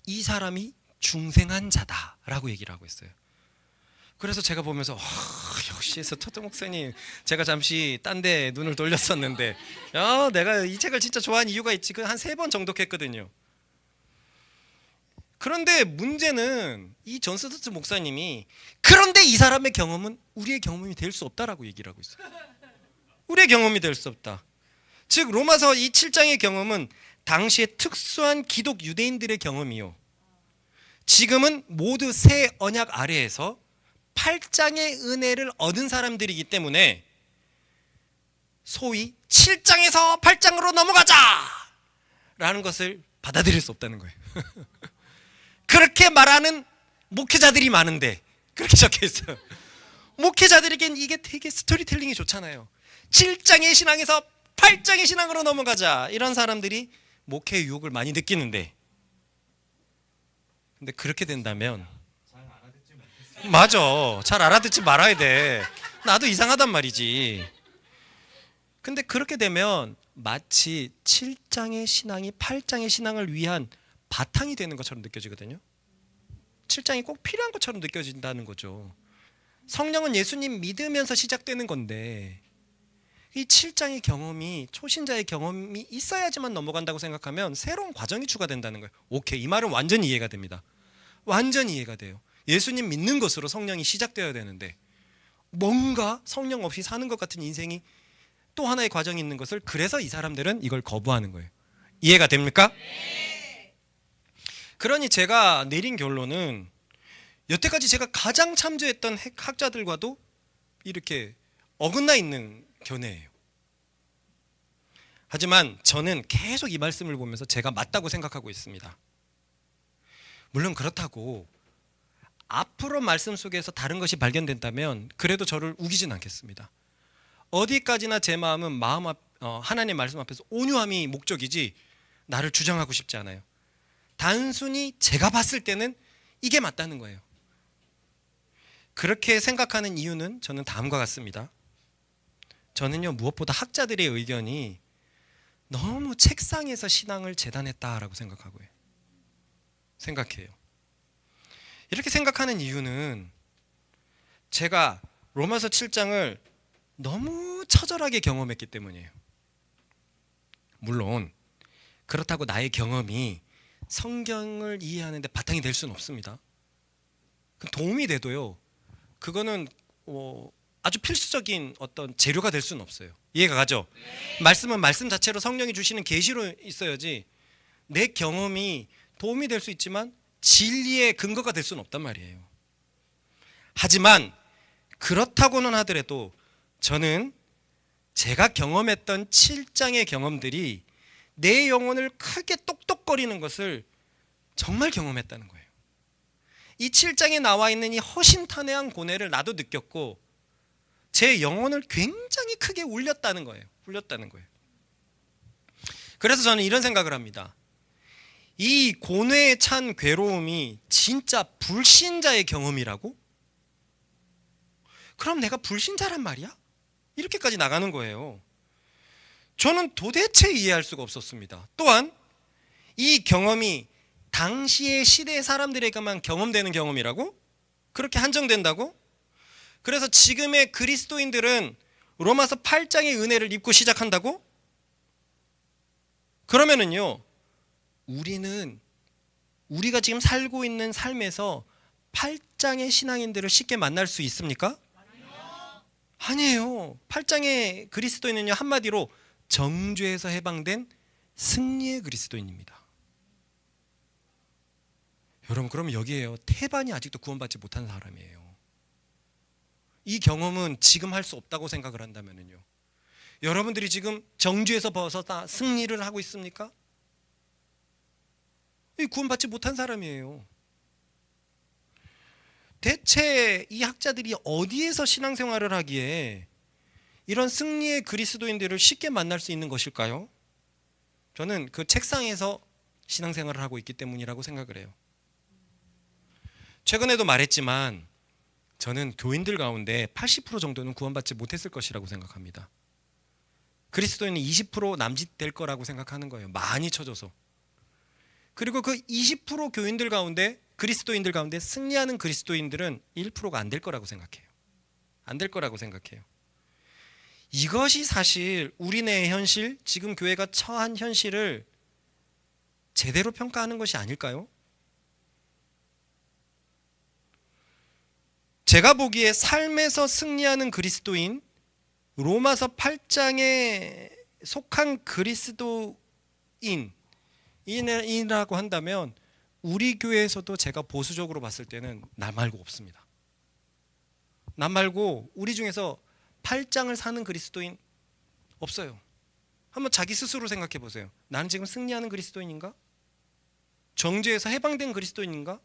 이 사람이 중생한 자다라고 얘기를 하고 있어요. 그래서 제가 보면서 역시 스토트 목사님, 제가 잠시 딴 데 눈을 돌렸었는데 내가 이 책을 진짜 좋아하는 이유가 있지. 한 3번 정독했거든요. 그런데 문제는 이 존 스토트 목사님이 그런데 이 사람의 경험은 우리의 경험이 될 수 없다라고 얘기를 하고 있어요. 우리의 경험이 될 수 없다. 즉 로마서 이 7장의 경험은 당시의 특수한 기독 유대인들의 경험이요, 지금은 모두 새 언약 아래에서 8장의 은혜를 얻은 사람들이기 때문에 소위 7장에서 8장으로 넘어가자! 라는 것을 받아들일 수 없다는 거예요. 그렇게 말하는 목회자들이 많은데 그렇게 적혀 있어요. 목회자들에겐 이게 되게 스토리텔링이 좋잖아요. 7장의 신앙에서 8장의 신앙으로 넘어가자. 이런 사람들이 목회의 유혹을 많이 느끼는데, 근데 그렇게 된다면 맞아, 잘 알아듣지 말아야 돼. 나도 이상하단 말이지. 근데 그렇게 되면 마치 7장의 신앙이 8장의 신앙을 위한 바탕이 되는 것처럼 느껴지거든요. 7장이 꼭 필요한 것처럼 느껴진다는 거죠. 성령은 예수님 믿으면서 시작되는 건데, 이 7장의 경험이, 초신자의 경험이 있어야지만 넘어간다고 생각하면 새로운 과정이 추가된다는 거예요. 오케이, 이 말은 완전히 이해가 됩니다. 완전히 이해가 돼요. 예수님 믿는 것으로 성령이 시작되어야 되는데 뭔가 성령 없이 사는 것 같은 인생이 또 하나의 과정이 있는 것을, 그래서 이 사람들은 이걸 거부하는 거예요. 이해가 됩니까? 그러니 제가 내린 결론은 여태까지 제가 가장 참조했던 학자들과도 이렇게 어긋나 있는 견해예요. 하지만 저는 계속 이 말씀을 보면서 제가 맞다고 생각하고 있습니다. 물론 그렇다고 앞으로 말씀 속에서 다른 것이 발견된다면 그래도 저를 우기진 않겠습니다. 어디까지나 제 마음은 하나님의 말씀 앞에서 온유함이 목적이지 나를 주장하고 싶지 않아요. 단순히 제가 봤을 때는 이게 맞다는 거예요. 그렇게 생각하는 이유는 저는 다음과 같습니다. 저는요, 무엇보다 학자들의 의견이 너무 책상에서 신앙을 재단했다라고 생각해요. 이렇게 생각하는 이유는 제가 로마서 7장을 너무 처절하게 경험했기 때문이에요. 물론 그렇다고 나의 경험이 성경을 이해하는 데 바탕이 될 수는 없습니다. 도움이 돼도요, 그거는 아주 필수적인 어떤 재료가 될 수는 없어요. 이해가 가죠? 네. 말씀은 말씀 자체로 성령이 주시는 계시로 있어야지 내 경험이 도움이 될 수 있지만 진리의 근거가 될 수는 없단 말이에요. 하지만 그렇다고는 하더라도 저는 제가 경험했던 7장의 경험들이 내 영혼을 크게 똑똑거리는 것을 정말 경험했다는 거예요. 이 7장에 나와 있는 이 허심탄회한 고뇌를 나도 느꼈고 제 영혼을 굉장히 크게 울렸다는 거예요. 그래서 저는 이런 생각을 합니다. 이 고뇌에 찬 괴로움이 진짜 불신자의 경험이라고? 그럼 내가 불신자란 말이야? 이렇게까지 나가는 거예요. 저는 도대체 이해할 수가 없었습니다. 또한 이 경험이 당시의 시대의 사람들에게만 경험되는 경험이라고? 그렇게 한정된다고? 그래서 지금의 그리스도인들은 로마서 8장의 은혜를 입고 시작한다고? 그러면은요, 우리가 지금 살고 있는 삶에서 8장의 신앙인들을 쉽게 만날 수 있습니까? 아니에요. 8장의 그리스도인은요, 한마디로 정죄에서 해방된 승리의 그리스도인입니다. 여러분, 그럼 여기에요, 태반이 아직도 구원받지 못한 사람이에요. 이 경험은 지금 할 수 없다고 생각을 한다면요, 여러분들이 지금 정죄에서 벗어나 승리를 하고 있습니까? 구원받지 못한 사람이에요. 대체 이 학자들이 어디에서 신앙생활을 하기에 이런 승리의 그리스도인들을 쉽게 만날 수 있는 것일까요? 저는 그 책상에서 신앙생활을 하고 있기 때문이라고 생각을 해요. 최근에도 말했지만 저는 교인들 가운데 80% 정도는 구원받지 못했을 것이라고 생각합니다. 그리스도인은 20% 남짓될 거라고 생각하는 거예요. 많이 쳐져서. 그리고 그 20% 교인들 가운데, 그리스도인들 가운데 승리하는 그리스도인들은 1%가 안 될 거라고 생각해요. 안 될 거라고 생각해요. 이것이 사실 우리네의 현실, 지금 교회가 처한 현실을 제대로 평가하는 것이 아닐까요? 제가 보기에 삶에서 승리하는 그리스도인, 로마서 8장에 속한 그리스도인이라고 한다면 우리 교회에서도 제가 보수적으로 봤을 때는 나 말고 없습니다. 나 말고 우리 중에서 8장을 사는 그리스도인 없어요. 한번 자기 스스로 생각해 보세요. 나는 지금 승리하는 그리스도인인가? 정죄에서 해방된 그리스도인인가?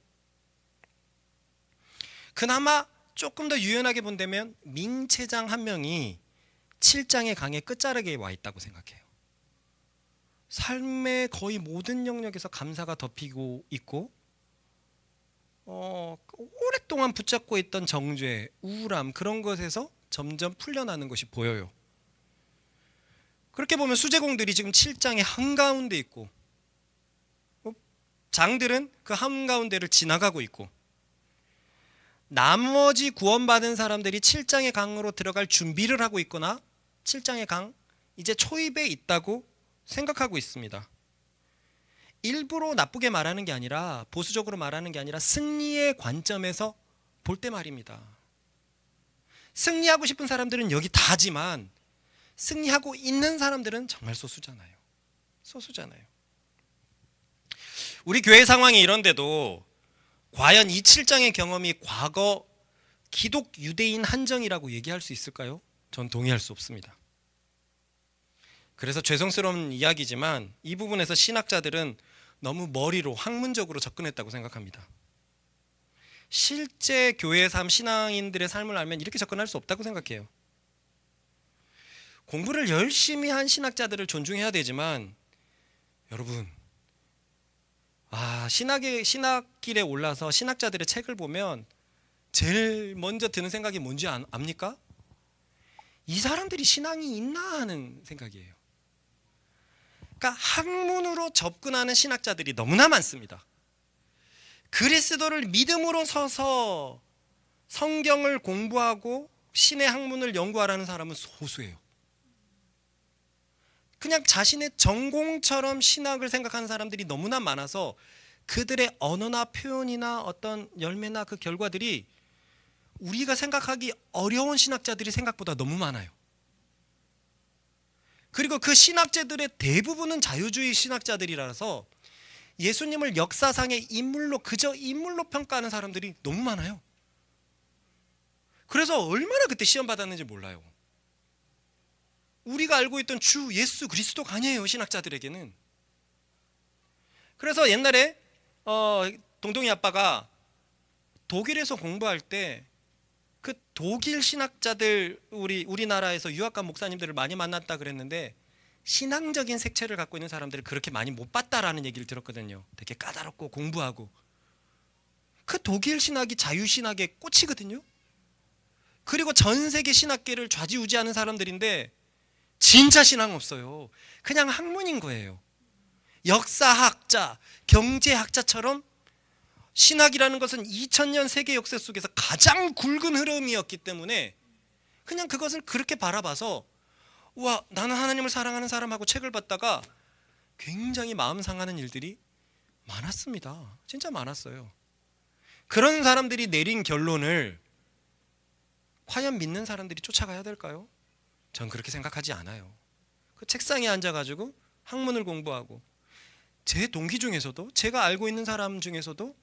그나마 조금 더 유연하게 본다면 민체장 한 명이 7장의 강의 끝자락에 와 있다고 생각해요. 삶의 거의 모든 영역에서 감사가 덮이고 있고 오랫동안 붙잡고 있던 정죄, 우울함 그런 것에서 점점 풀려나는 것이 보여요. 그렇게 보면 수제공들이 지금 7장의 한가운데 있고 장들은 그 한가운데를 지나가고 있고 나머지 구원받은 사람들이 7장의 강으로 들어갈 준비를 하고 있거나 7장의 강 이제 초입에 있다고 생각하고 있습니다. 일부러 나쁘게 말하는 게 아니라 보수적으로 말하는 게 아니라 승리의 관점에서 볼 때 말입니다. 승리하고 싶은 사람들은 여기 다지만 승리하고 있는 사람들은 정말 소수잖아요. 우리 교회 상황이 이런데도 과연 이 7장의 경험이 과거 기독 유대인 한정이라고 얘기할 수 있을까요? 전 동의할 수 없습니다. 그래서 죄송스러운 이야기지만 이 부분에서 신학자들은 너무 머리로 학문적으로 접근했다고 생각합니다. 실제 교회 삶, 신앙인들의 삶을 알면 이렇게 접근할 수 없다고 생각해요. 공부를 열심히 한 신학자들을 존중해야 되지만 여러분 신학길에 올라서 신학자들의 책을 보면 제일 먼저 드는 생각이 뭔지 압니까? 이 사람들이 신앙이 있나 하는 생각이에요. 그러니까 학문으로 접근하는 신학자들이 너무나 많습니다. 그리스도를 믿음으로 서서 성경을 공부하고 신의 학문을 연구하라는 사람은 소수예요. 그냥 자신의 전공처럼 신학을 생각하는 사람들이 너무나 많아서 그들의 언어나 표현이나 어떤 열매나 그 결과들이 우리가 생각하기 어려운 신학자들이 생각보다 너무 많아요. 그리고 그 신학자들의 대부분은 자유주의 신학자들이라서 예수님을 역사상의 인물로 그저 인물로 평가하는 사람들이 너무 많아요. 그래서 얼마나 그때 시험 받았는지 몰라요. 우리가 알고 있던 주 예수 그리스도가 아니에요, 신학자들에게는. 그래서 옛날에 동동이 아빠가 독일에서 공부할 때 그 독일 신학자들 우리나라에서 유학간 목사님들을 많이 만났다 그랬는데 신앙적인 색채를 갖고 있는 사람들을 그렇게 많이 못 봤다라는 얘기를 들었거든요. 되게 까다롭고 공부하고. 그 독일 신학이 자유신학의 꽃이거든요. 그리고 전 세계 신학계를 좌지우지하는 사람들인데 진짜 신앙 없어요. 그냥 학문인 거예요. 역사학자, 경제학자처럼 신학이라는 것은 2000년 세계 역사 속에서 가장 굵은 흐름이었기 때문에 그냥 그것을 그렇게 바라봐서 우와, 나는 하나님을 사랑하는 사람하고 책을 받다가 굉장히 마음 상하는 일들이 많았습니다. 진짜 많았어요. 그런 사람들이 내린 결론을 과연 믿는 사람들이 쫓아가야 될까요? 전 그렇게 생각하지 않아요. 그 책상에 앉아가지고 학문을 공부하고 제 동기 중에서도 제가 알고 있는 사람 중에서도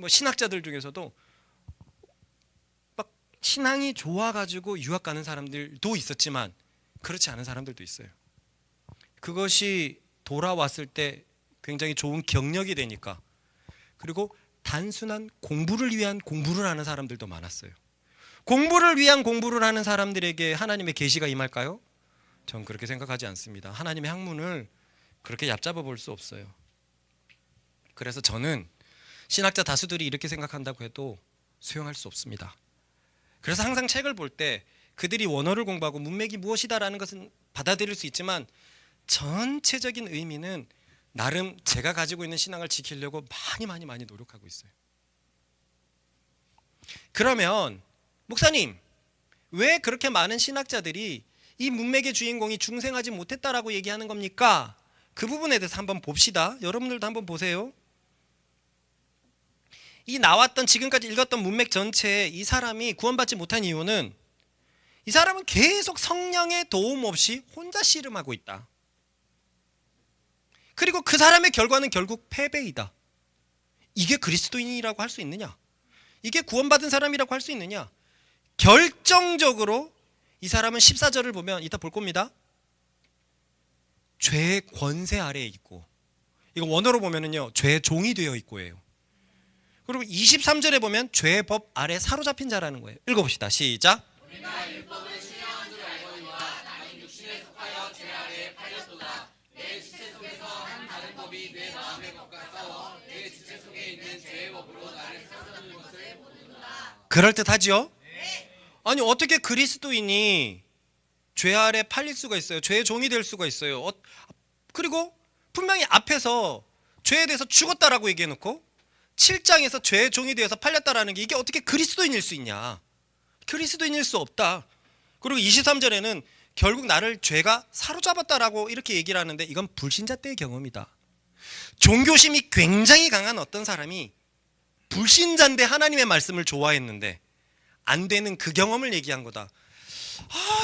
신학자들 중에서도 막 신앙이 좋아가지고 유학 가는 사람들도 있었지만 그렇지 않은 사람들도 있어요. 그것이 돌아왔을 때 굉장히 좋은 경력이 되니까. 그리고 단순한 공부를 위한 공부를 하는 사람들도 많았어요. 공부를 위한 공부를 하는 사람들에게 하나님의 계시가 임할까요? 전 그렇게 생각하지 않습니다. 하나님의 학문을 그렇게 얕잡아 볼 수 없어요. 그래서 저는 신학자 다수들이 이렇게 생각한다고 해도 수용할 수 없습니다. 그래서 항상 책을 볼 때 그들이 원어를 공부하고 문맥이 무엇이다라는 것은 받아들일 수 있지만 전체적인 의미는 나름 제가 가지고 있는 신앙을 지키려고 많이 노력하고 있어요. 그러면 목사님, 왜 그렇게 많은 신학자들이 이 문맥의 주인공이 중생하지 못했다라고 얘기하는 겁니까? 그 부분에 대해서 한번 봅시다. 여러분들도 한번 보세요. 이 나왔던 지금까지 읽었던 문맥 전체에 이 사람이 구원받지 못한 이유는 이 사람은 계속 성령의 도움 없이 혼자 씨름하고 있다. 그리고 그 사람의 결과는 결국 패배이다. 이게 그리스도인이라고 할 수 있느냐? 이게 구원받은 사람이라고 할 수 있느냐? 결정적으로 이 사람은 14절을 보면 이따 볼 겁니다. 죄의 권세 아래에 있고, 이거 원어로 보면은요 죄의 종이 되어 있고예요. 그리고 23절에 보면 죄의 법 아래 사로잡힌 자라는 거예요. 읽어봅시다. 시작. 우리가 율법을 신령한 줄 알거니와 나는 육신에 속하여 죄 아래에 팔렸도다. 내 지체 속에서 한 다른 법이 내 마음의 법과 싸워 내 지체 속에 있는 죄의 법으로 나를 사로잡는 것을 보는도다. 그럴듯하죠? 아니 어떻게 그리스도인이 죄 아래 팔릴 수가 있어요? 죄의 종이 될 수가 있어요. 그리고 분명히 앞에서 죄에 대해서 죽었다라고 얘기해놓고 7장에서 죄의 종이 되어서 팔렸다라는 게 이게 어떻게 그리스도인일 수 있냐? 그리스도인일 수 없다. 그리고 23절에는 결국 나를 죄가 사로잡았다라고 이렇게 얘기를 하는데 이건 불신자 때의 경험이다. 종교심이 굉장히 강한 어떤 사람이 불신자인데 하나님의 말씀을 좋아했는데 안 되는 그 경험을 얘기한 거다.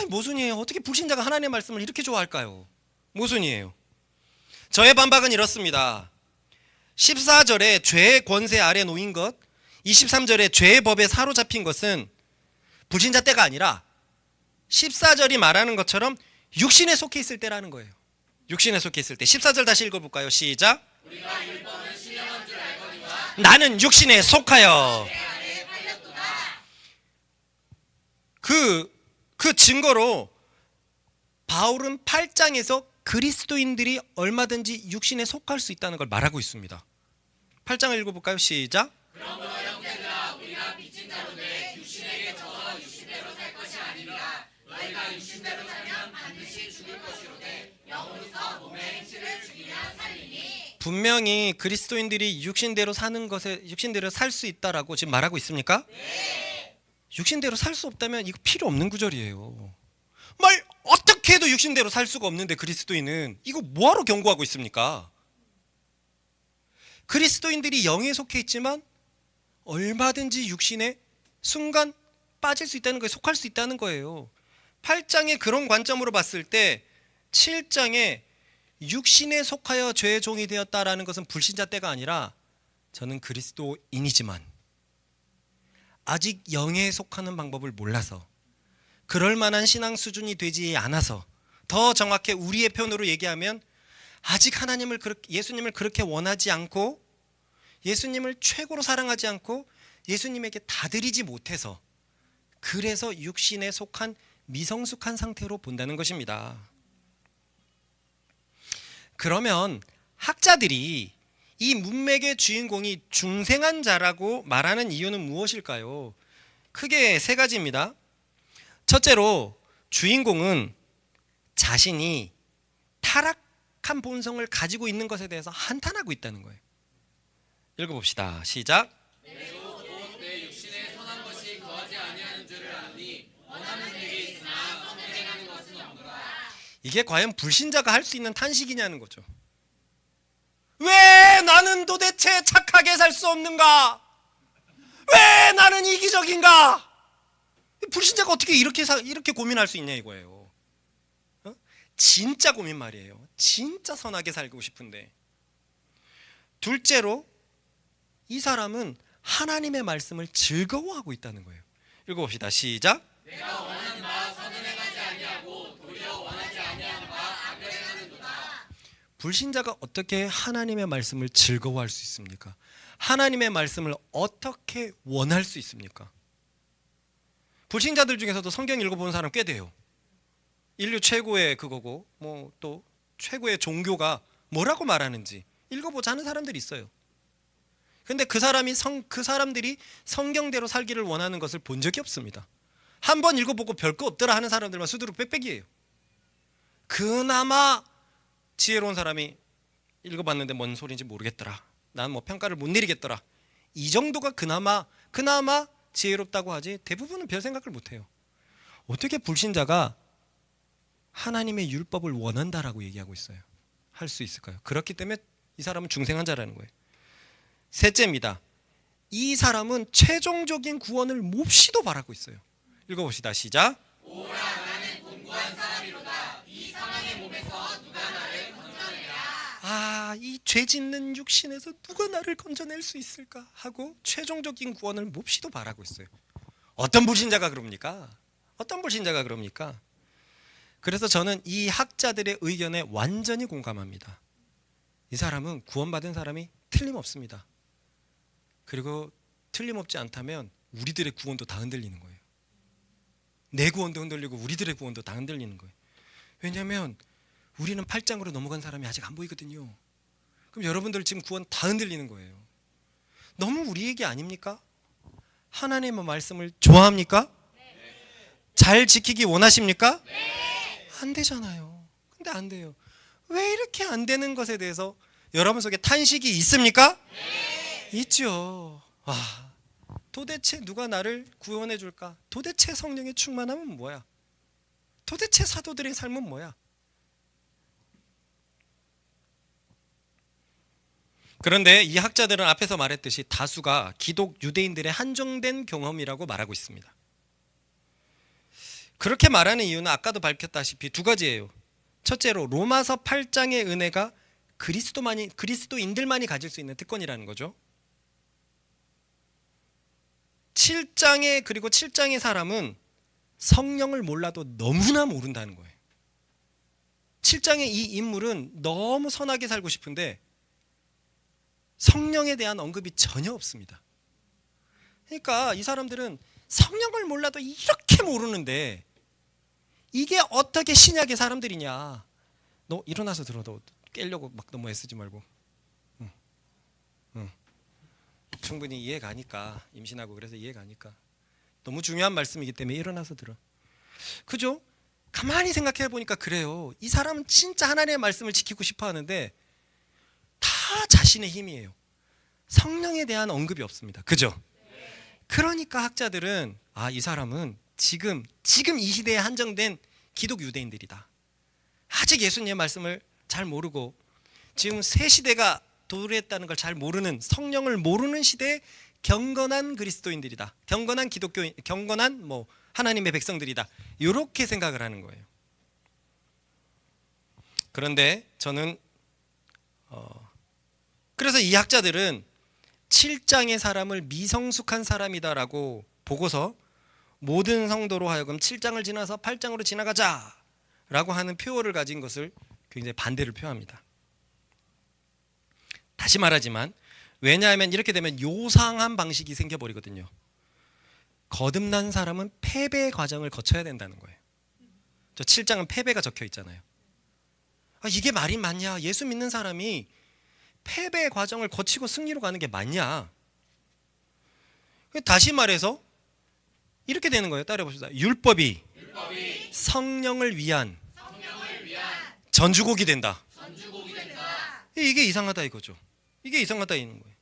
모순이에요. 어떻게 불신자가 하나님의 말씀을 이렇게 좋아할까요? 모순이에요. 저의 반박은 이렇습니다. 14절에 죄의 권세 아래 놓인 것, 23절에 죄의 법에 사로잡힌 것은 불신자 때가 아니라 14절이 말하는 것처럼 육신에 속해 있을 때라는 거예요. 육신에 속해 있을 때. 14절 다시 읽어볼까요? 시작. 우리가 율법을 신령한 줄 알거니와 나는 육신에 속하여. 죄 아래에 팔렸도다. 그 증거로 바울은 8장에서 그리스도인들이 얼마든지 육신에 속할 수 있다는 걸 말하고 있습니다. 8장을 읽어볼까요? 시작. 그러므로 형제들아 우리가 빚진 자로 돼 육신에게 져서 육신대로 살 것이 아니라 너희가 육신대로 살면 반드시 죽을 것이로되 영으로서 몸의 행실을 죽이면 살리니. 분명히 그리스도인들이 육신대로 사는 것에 육신대로 살 수 있다라고 지금 말하고 있습니까? 네. 육신대로 살 수 없다면 이거 필요 없는 구절이에요. 말 어떻게 해도 육신대로 살 수가 없는데 그리스도인은 이거 뭐하러 경고하고 있습니까? 그리스도인들이 영에 속해 있지만 얼마든지 육신에 순간 빠질 수 있다는 거예요. 속할 수 있다는 거예요. 8장의 그런 관점으로 봤을 때 7장에 육신에 속하여 죄의 종이 되었다라는 것은 불신자 때가 아니라 저는 그리스도인이지만 아직 영에 속하는 방법을 몰라서 그럴 만한 신앙 수준이 되지 않아서 더 정확히 우리의 표현으로 얘기하면 아직 하나님을 예수님을 그렇게 원하지 않고 예수님을 최고로 사랑하지 않고 예수님에게 다 드리지 못해서 그래서 육신에 속한 미성숙한 상태로 본다는 것입니다. 그러면 학자들이 이 문맥의 주인공이 중생한 자라고 말하는 이유는 무엇일까요? 크게 세 가지입니다. 첫째로 주인공은 자신이 타락한 본성을 가지고 있는 것에 대해서 한탄하고 있다는 거예요. 읽어봅시다. 시작. 내도 곧 내 육신에 선한 것이 거하지 아니하는 줄을 아노니 원하는 내게 있으나 선행하는 것은 없노라. 이게 과연 불신자가 할 수 있는 탄식이냐는 거죠. 왜 나는 도대체 착하게 살 수 없는가? 왜 나는 이기적인가? 불신자가 어떻게 이렇게 고민할 수 있냐 이거예요. 진짜 고민 말이에요. 진짜 선하게 살고 싶은데. 둘째로 이 사람은 하나님의 말씀을 즐거워하고 있다는 거예요. 읽어봅시다. 시작. 내가 원하는 바 선을 행하지 아니하고 도리어 원하지 아니하는 바 악을 행하는도다. 불신자가 어떻게 하나님의 말씀을 즐거워할 수 있습니까? 하나님의 말씀을 어떻게 원할 수 있습니까? 불신자들 중에서도 성경 읽어본 사람 꽤 돼요. 인류 최고의 그거고 뭐 또 최고의 종교가 뭐라고 말하는지 읽어보자 하는 사람들이 있어요. 근데 그 사람들이 성경대로 살기를 원하는 것을 본 적이 없습니다. 한 번 읽어보고 별거 없더라 하는 사람들만 수두룩 빽빽이에요. 그나마 지혜로운 사람이 읽어봤는데 뭔 소리인지 모르겠더라. 난 뭐 평가를 못 내리겠더라. 이 정도가 그나마 지혜롭다고 하지 대부분은 별 생각을 못해요. 어떻게 불신자가 하나님의 율법을 원한다라고 얘기하고 있어요? 할 수 있을까요? 그렇기 때문에 이 사람은 중생한 자라는 거예요. 셋째입니다. 이 사람은 최종적인 구원을 몹시도 바라고 있어요. 읽어봅시다. 시작. 오라 나는 곤고한 사람이로다. 이 사망의 몸에서 누가 나를 건져내라. 이 죄짓는 육신에서 누가 나를 건져낼 수 있을까 하고 최종적인 구원을 몹시도 바라고 있어요. 어떤 불신자가 그럽니까? 어떤 불신자가 그럽니까? 그래서 저는 이 학자들의 의견에 완전히 공감합니다. 이 사람은 구원받은 사람이 틀림없습니다. 그리고 틀림없지 않다면 우리들의 구원도 다 흔들리는 거예요. 내 구원도 흔들리고 우리들의 구원도 다 흔들리는 거예요. 왜냐하면 우리는 8장으로 넘어간 사람이 아직 안 보이거든요. 그럼 여러분들 지금 구원 다 흔들리는 거예요. 너무 우리 얘기 아닙니까? 하나님의 말씀을 좋아합니까? 잘 지키기 원하십니까? 안 되잖아요. 근데 안 돼요. 왜 이렇게 안 되는 것에 대해서 여러분 속에 탄식이 있습니까? 있죠. 도대체 누가 나를 구원해 줄까? 도대체 성령의 충만함은 뭐야? 도대체 사도들의 삶은 뭐야? 그런데 이 학자들은 앞에서 말했듯이 다수가 기독 유대인들의 한정된 경험이라고 말하고 있습니다. 그렇게 말하는 이유는 아까도 밝혔다시피 두 가지예요. 첫째로 로마서 8장의 은혜가 그리스도인들만이 가질 수 있는 특권이라는 거죠. 7장의 7장의 사람은 성령을 몰라도 너무나 모른다는 거예요. 7장의 이 인물은 너무 선하게 살고 싶은데 성령에 대한 언급이 전혀 없습니다. 그러니까 이 사람들은 성령을 몰라도 이렇게 모르는데 이게 어떻게 신약의 사람들이냐. 너 일어나서 들어. 너 깨려고 막 너무 애쓰지 말고. 충분히 이해가니까. 임신하고 그래서 이해가니까. 너무 중요한 말씀이기 때문에 일어나서 들어. 그죠? 가만히 생각해 보니까 그래요. 이 사람은 진짜 하나님의 말씀을 지키고 싶어 하는데 다 자신의 힘이에요. 성령에 대한 언급이 없습니다. 그죠? 그러니까 학자들은 이 사람은 지금 이 시대에 한정된 기독 유대인들이다. 아직 예수님의 말씀을 잘 모르고 지금 새 시대가 도래했다는 걸 잘 모르는, 성령을 모르는 시대의 경건한 그리스도인들이다. 경건한 기독교인, 경건한 하나님의 백성들이다. 이렇게 생각을 하는 거예요. 그런데 저는 그래서 이 학자들은 7장의 사람을 미성숙한 사람이다라고 보고서 모든 성도로 하여금 7장을 지나서 8장으로 지나가자라고 하는 표어를 가진 것을 굉장히 반대를 표합니다. 다시 말하지만 왜냐하면 이렇게 되면 요상한 방식이 생겨버리거든요. 거듭난 사람은 패배의 과정을 거쳐야 된다는 거예요. 저 7장은 패배가 적혀 있잖아요. 이게 말이 맞냐? 예수 믿는 사람이 패배의 과정을 거치고 승리로 가는 게 맞냐? 다시 말해서 이렇게 되는 거예요. 따라해 봅시다. 율법이 성령을 위한 전주곡이 된다. 이게 이상하다 이거죠. 이게 이상하다 이는 거예요.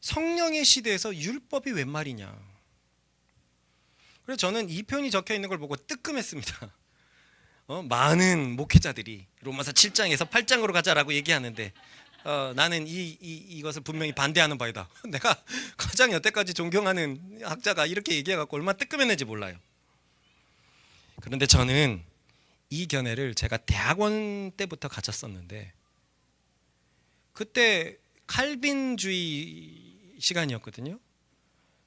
성령의 시대에서 율법이 웬 말이냐. 그래서 저는 이 표현이 적혀 있는 걸 보고 뜨끔했습니다. 많은 목회자들이 로마서 7장에서 8장으로 가자라고 얘기하는데 나는 이것을 분명히 반대하는 바이다. 내가 가장 여태까지 존경하는 학자가 이렇게 얘기해갖고 얼마나 뜨끔했는지 몰라요. 그런데 저는 이 견해를 제가 대학원 때부터 가졌었는데 그때 칼빈주의 시간이었거든요.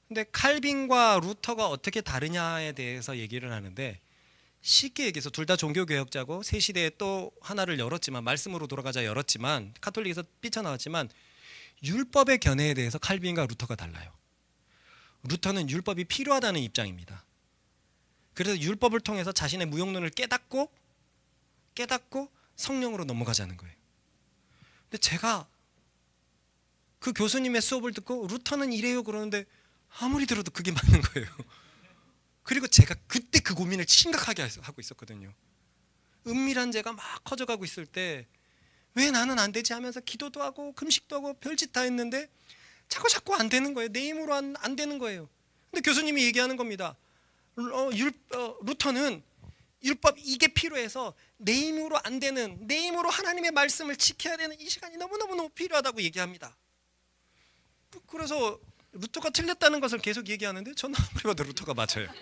근데 칼빈과 루터가 어떻게 다르냐에 대해서 얘기를 하는데 쉽게 얘기해서 둘 다 종교개혁자고 새 시대에 또 하나를 열었지만 말씀으로 돌아가자 열었지만 카톨릭에서 삐쳐나왔지만 율법의 견해에 대해서 칼빈과 루터가 달라요. 루터는 율법이 필요하다는 입장입니다. 그래서 율법을 통해서 자신의 무용론을 깨닫고 성령으로 넘어가자는 거예요. 근데 제가 그 교수님의 수업을 듣고 루터는 이래요 그러는데 아무리 들어도 그게 맞는 거예요. 그리고 제가 그때 그 고민을 심각하게 하고 있었거든요. 은밀한 죄가 막 커져가고 있을 때 왜 나는 안 되지 하면서 기도도 하고 금식도 하고 별짓 다 했는데 자꾸 안 되는 거예요. 내 힘으로 안 되는 거예요. 근데 교수님이 얘기하는 겁니다. 루터는 율법 이게 필요해서 내 힘으로 안 되는, 내 힘으로 하나님의 말씀을 지켜야 되는 이 시간이 너무너무 필요하다고 얘기합니다. 그래서 루터가 틀렸다는 것을 계속 얘기하는데 저는 아무리 봐도 루터가 맞아요.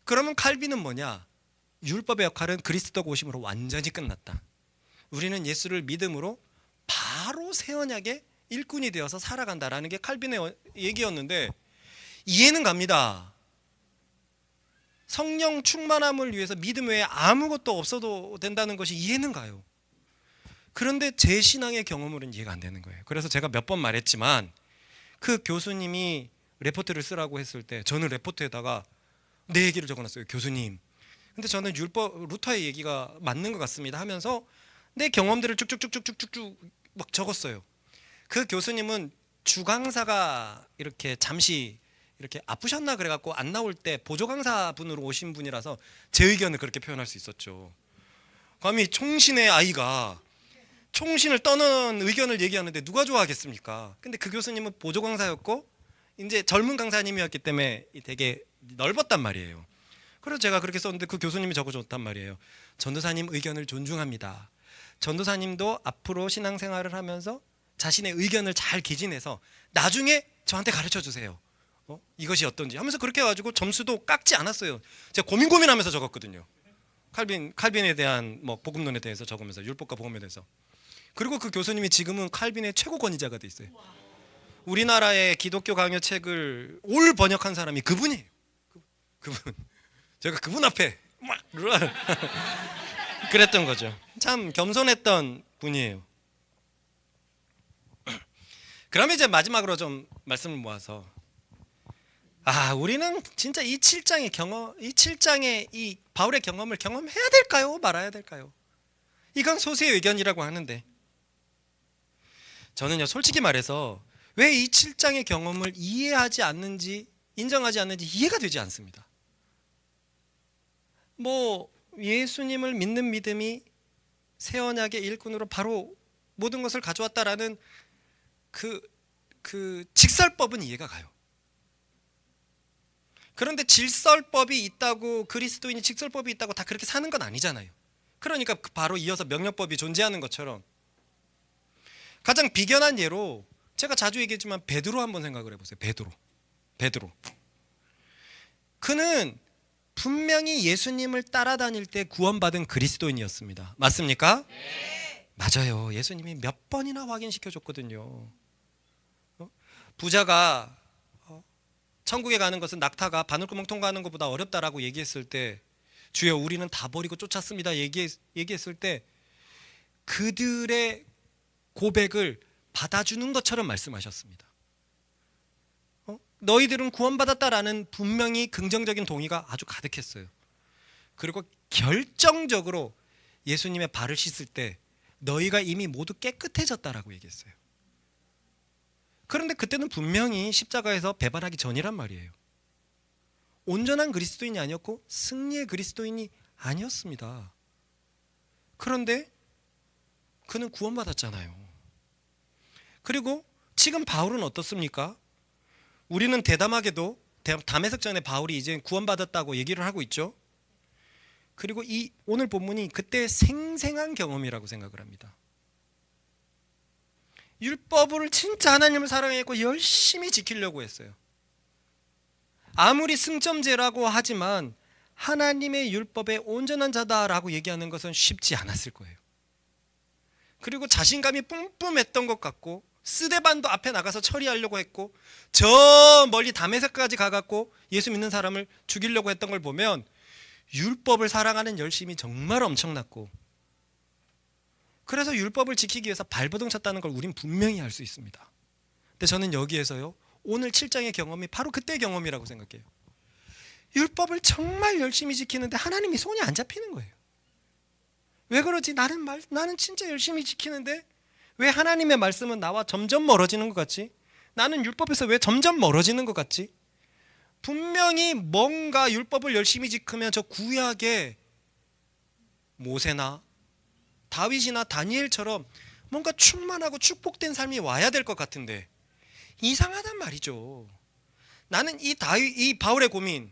그러면 칼빈은 뭐냐? 율법의 역할은 그리스도가 오심으로 완전히 끝났다. 우리는 예수를 믿음으로 바로 새 언약의 일꾼이 되어서 살아간다라는 게 칼빈의 얘기였는데 이해는 갑니다. 성령 충만함을 위해서 믿음 외에 아무것도 없어도 된다는 것이 이해는 가요. 그런데 제 신앙의 경험으로는 이해가 안 되는 거예요. 그래서 제가 몇 번 말했지만 그 교수님이 레포트를 쓰라고 했을 때 저는 레포트에다가 내 얘기를 적어놨어요. 교수님, 근데 저는 율법 루터의 얘기가 맞는 것 같습니다 하면서 내 경험들을 쭉쭉쭉쭉쭉쭉 막 적었어요. 그 교수님은 주강사가 이렇게 잠시 이렇게 아프셨나 그래갖고 안 나올 때 보조 강사 분으로 오신 분이라서 제 의견을 그렇게 표현할 수 있었죠. 감히 총신의 아이가 총신을 떠는 의견을 얘기하는데 누가 좋아하겠습니까? 근데 그 교수님은 보조 강사였고 이제 젊은 강사님이었기 때문에 되게 넓었단 말이에요. 그래서 제가 그렇게 썼는데 그 교수님이 적어줬단 말이에요. 전도사님 의견을 존중합니다. 전도사님도 앞으로 신앙생활을 하면서 자신의 의견을 잘 기진해서 나중에 저한테 가르쳐 주세요. 이것이 어떤지 하면서 그렇게 해가지고 점수도 깎지 않았어요. 제가 고민하면서 적었거든요. 칼빈에 대한 뭐 복음론에 대해서 적으면서 율법과 복음에 대해서. 그리고 그 교수님이 지금은 칼빈의 최고 권위자가 돼 있어요. 우리나라의 기독교 강요 책을 올 번역한 사람이 그분이에요. 그분. 제가 그분 앞에 막 그랬던 거죠. 참 겸손했던 분이에요. 그러면 이제 마지막으로 좀 말씀을 모아서 우리는 진짜 이 7장의 경험, 이 7장의 이 바울의 경험을 경험해야 될까요? 말아야 될까요? 이건 소수의 의견이라고 하는데 저는요 솔직히 말해서 왜 이 7장의 경험을 이해하지 않는지 인정하지 않는지 이해가 되지 않습니다. 뭐 예수님을 믿는 믿음이 새 언약의 일꾼으로 바로 모든 것을 가져왔다라는 그 직설법은 이해가 가요. 그런데 질설법이 있다고 그리스도인이 직설법이 있다고 다 그렇게 사는 건 아니잖아요. 그러니까 바로 이어서 명령법이 존재하는 것처럼 가장 비견한 예로 제가 자주 얘기했지만 베드로 한번 생각을 해보세요. 베드로 그는 분명히 예수님을 따라다닐 때 구원받은 그리스도인이었습니다. 맞습니까? 네. 맞아요. 예수님이 몇 번이나 확인시켜줬거든요. 부자가 천국에 가는 것은 낙타가 바늘구멍 통과하는 것보다 어렵다라고 얘기했을 때 주여 우리는 다 버리고 쫓았습니다 얘기했을 때 그들의 고백을 받아주는 것처럼 말씀하셨습니다. 너희들은 구원받았다라는 분명히 긍정적인 동의가 아주 가득했어요. 그리고 결정적으로 예수님의 발을 씻을 때 너희가 이미 모두 깨끗해졌다라고 얘기했어요. 그런데 그때는 분명히 십자가에서 배반하기 전이란 말이에요. 온전한 그리스도인이 아니었고 승리의 그리스도인이 아니었습니다. 그런데 그는 구원받았잖아요. 그리고 지금 바울은 어떻습니까? 우리는 대담하게도 담에색 전에 바울이 이제 구원받았다고 얘기를 하고 있죠. 그리고 이 오늘 본문이 그때의 생생한 경험이라고 생각을 합니다. 율법을 진짜 하나님을 사랑했고 열심히 지키려고 했어요. 아무리 승점제라고 하지만 하나님의 율법에 온전한 자다라고 얘기하는 것은 쉽지 않았을 거예요. 그리고 자신감이 뿜뿜했던 것 같고 스데반도 앞에 나가서 처리하려고 했고 저 멀리 다메섹까지 가갖고 예수 믿는 사람을 죽이려고 했던 걸 보면 율법을 사랑하는 열심이 정말 엄청났고 그래서 율법을 지키기 위해서 발버둥 쳤다는 걸 우린 분명히 알 수 있습니다. 근데 저는 여기에서요 오늘 7장의 경험이 바로 그때의 경험이라고 생각해요. 율법을 정말 열심히 지키는데 하나님이 손이 안 잡히는 거예요. 왜 그러지? 나는 진짜 열심히 지키는데 왜 하나님의 말씀은 나와 점점 멀어지는 것 같지? 나는 율법에서 왜 점점 멀어지는 것 같지? 분명히 뭔가 율법을 열심히 지키면 저 구약의 모세나 다윗이나 다니엘처럼 뭔가 충만하고 축복된 삶이 와야 될 것 같은데 이상하단 말이죠. 나는 이 바울의 고민,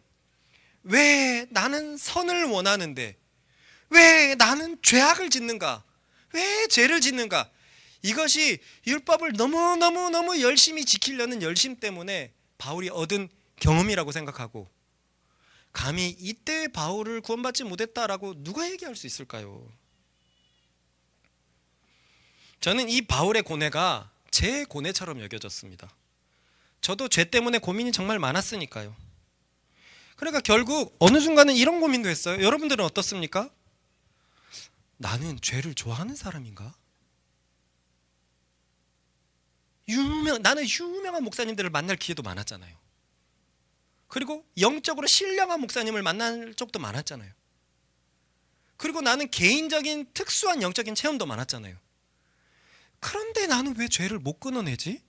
왜 나는 선을 원하는데 왜 나는 죄악을 짓는가? 왜 죄를 짓는가? 이것이 율법을 너무 열심히 지키려는 열심 때문에 바울이 얻은 경험이라고 생각하고 감히 이때 바울을 구원받지 못했다라고 누가 얘기할 수 있을까요? 저는 이 바울의 고뇌가 제 고뇌처럼 여겨졌습니다. 저도 죄 때문에 고민이 정말 많았으니까요. 그러니까 결국 어느 순간은 이런 고민도 했어요. 여러분들은 어떻습니까? 나는 죄를 좋아하는 사람인가? 나는 유명한 목사님들을 만날 기회도 많았잖아요. 그리고 영적으로 신령한 목사님을 만날 적도 많았잖아요. 그리고 나는 개인적인 특수한 영적인 체험도 많았잖아요. 그런데 나는 왜 죄를 못 끊어내지?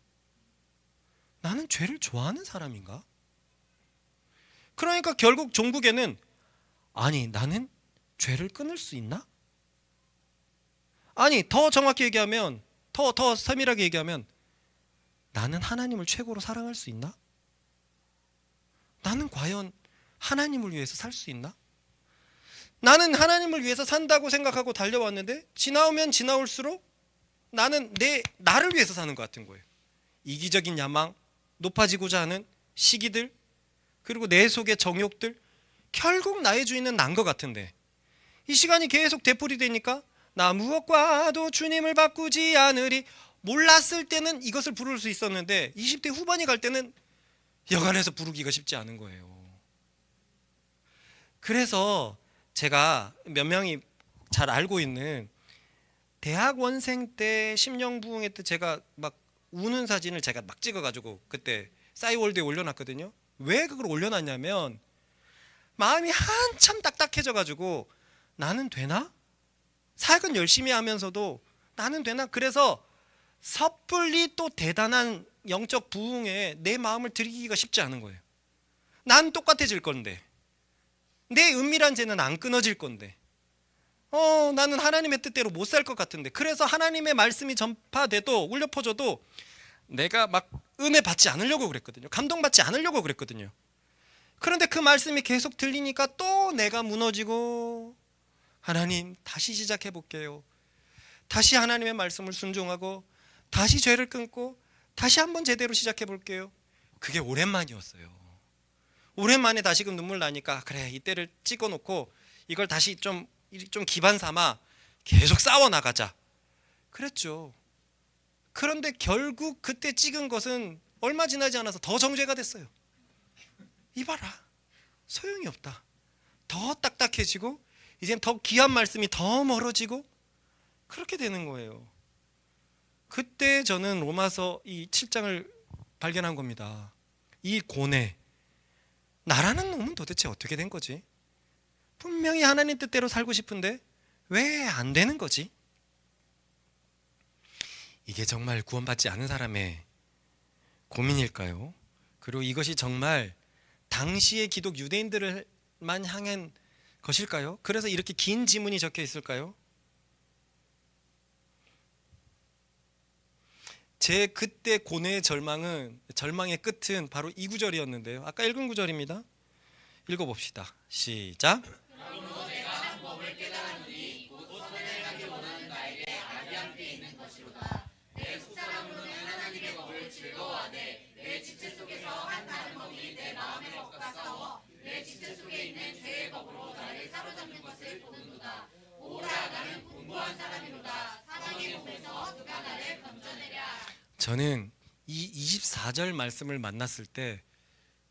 나는 죄를 좋아하는 사람인가? 그러니까 결국 종국에는 아니 나는 죄를 끊을 수 있나? 아니 더 정확히 얘기하면 더 세밀하게 얘기하면 나는 하나님을 최고로 사랑할 수 있나? 나는 과연 하나님을 위해서 살 수 있나? 나는 하나님을 위해서 산다고 생각하고 달려왔는데 지나오면 지나올수록 나는 나를 위해서 사는 것 같은 거예요. 이기적인 야망, 높아지고자 하는 시기들, 그리고 내 속의 정욕들, 결국 나의 주인은 난 것 같은데 이 시간이 계속 되풀이되니까 나 무엇과도 주님을 바꾸지 않으리. 몰랐을 때는 이것을 부를 수 있었는데 20대 후반이 갈 때는 여간해서 부르기가 쉽지 않은 거예요. 그래서 제가 몇 명이 잘 알고 있는 대학원생 때 심령부흥회 때 제가 막 우는 사진을 제가 막 찍어가지고 그때 싸이월드에 올려놨거든요. 왜 그걸 올려놨냐면 마음이 한참 딱딱해져가지고 나는 되나? 사역은 열심히 하면서도 나는 되나? 그래서 섣불리 또 대단한 영적 부흥에 내 마음을 들이기가 쉽지 않은 거예요. 난 똑같아질 건데 내 은밀한 죄는 안 끊어질 건데 나는 하나님의 뜻대로 못 살 것 같은데 그래서 하나님의 말씀이 전파돼도 울려 퍼져도 내가 막 은혜 받지 않으려고 그랬거든요. 감동받지 않으려고 그랬거든요. 그런데 그 말씀이 계속 들리니까 또 내가 무너지고 하나님 다시 시작해 볼게요. 다시 하나님의 말씀을 순종하고 다시 죄를 끊고 다시 한번 제대로 시작해 볼게요. 그게 오랜만이었어요. 오랜만에 다시금 눈물 나니까 그래 이때를 찍어놓고 이걸 다시 좀 기반 삼아 계속 싸워 나가자 그랬죠. 그런데 결국 그때 찍은 것은 얼마 지나지 않아서 더 정죄가 됐어요. 이봐라 소용이 없다. 더 딱딱해지고 이젠 더 귀한 말씀이 더 멀어지고 그렇게 되는 거예요. 그때 저는 로마서 이 7장을 발견한 겁니다. 이 고뇌, 나라는 놈은 도대체 어떻게 된 거지? 분명히 하나님 뜻대로 살고 싶은데 왜 안 되는 거지? 이게 정말 구원받지 않은 사람의 고민일까요? 그리고 이것이 정말 당시의 기독 유대인들만 향한 것일까요? 그래서 이렇게 긴 지문이 적혀 있을까요? 제 그때 고뇌의 절망의 끝은 바로 이 구절이었는데요. 아까 읽은 구절입니다. 읽어봅시다. 시작. 저는 이 24절 말씀을 만났을 때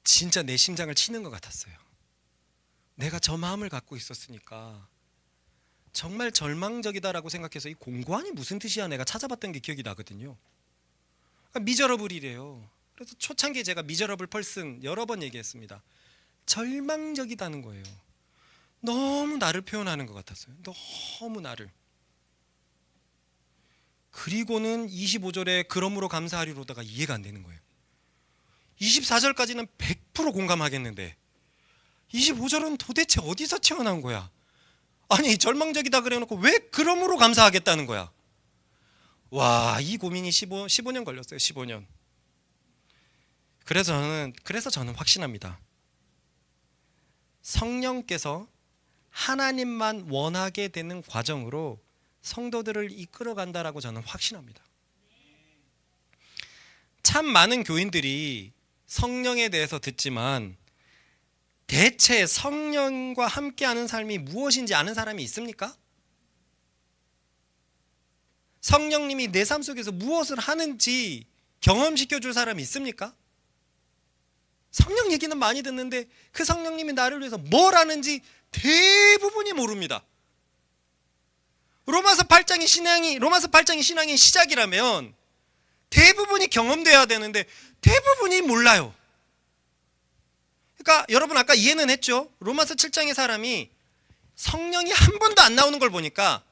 진짜 내 심장을 치는 것 같았어요. 내가 저 마음을 갖고 있었으니까 정말 절망적이다라고 생각해서 이 공고한이 무슨 뜻이야 내가 찾아봤던 게 기억이 나거든요. 미저러블이래요. 그래서 초창기에 제가 미저러블 펄슨 여러 번 얘기했습니다. 절망적이다는 거예요. 너무 나를 표현하는 것 같았어요. 너무 나를. 그리고는 25절에 그러므로 감사하리로다가 이해가 안 되는 거예요. 24절까지는 100% 공감하겠는데 25절은 도대체 어디서 튀어나온 거야? 아니 절망적이다 그래놓고 왜 그러므로 감사하겠다는 거야? 와, 이 고민이 15년 걸렸어요. 15년. 그래서 저는 확신합니다. 성령께서 하나님만 원하게 되는 과정으로 성도들을 이끌어간다라고 저는 확신합니다. 참 많은 교인들이 성령에 대해서 듣지만 대체 성령과 함께하는 삶이 무엇인지 아는 사람이 있습니까? 성령님이 내 삶 속에서 무엇을 하는지 경험시켜 줄 사람이 있습니까? 성령 얘기는 많이 듣는데 그 성령님이 나를 위해서 뭘 하는지 대부분이 모릅니다. 로마서 8장이 신앙의 시작이라면 대부분이 경험돼야 되는데 대부분이 몰라요. 그러니까 여러분 아까 이해는 했죠? 로마서 7장의 사람이 성령이 한 번도 안 나오는 걸 보니까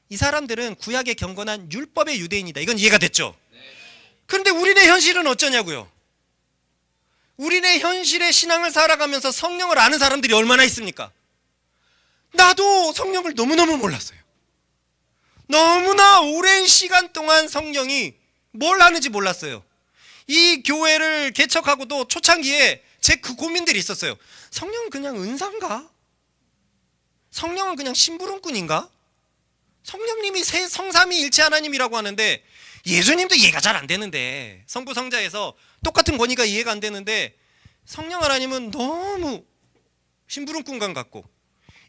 이 사람들은 구약의 경건한 율법의 유대인이다. 이건 이해가 됐죠? 그런데 우리네 현실은 어쩌냐고요? 우리네 현실의 신앙을 살아가면서 성령을 아는 사람들이 얼마나 있습니까? 나도 성령을 너무너무 몰랐어요. 너무나 오랜 시간 동안 성령이 뭘 하는지 몰랐어요. 이 교회를 개척하고도 초창기에 제 그 고민들이 있었어요. 성령은 그냥 은사인가? 성령은 그냥 심부름꾼인가? 성령님이 성삼위일체 하나님이라고 하는데 예수님도 이해가 잘 안 되는데, 성부 성자에서 똑같은 권위가 이해가 안 되는데 성령 하나님은 너무 심부름꾼 같고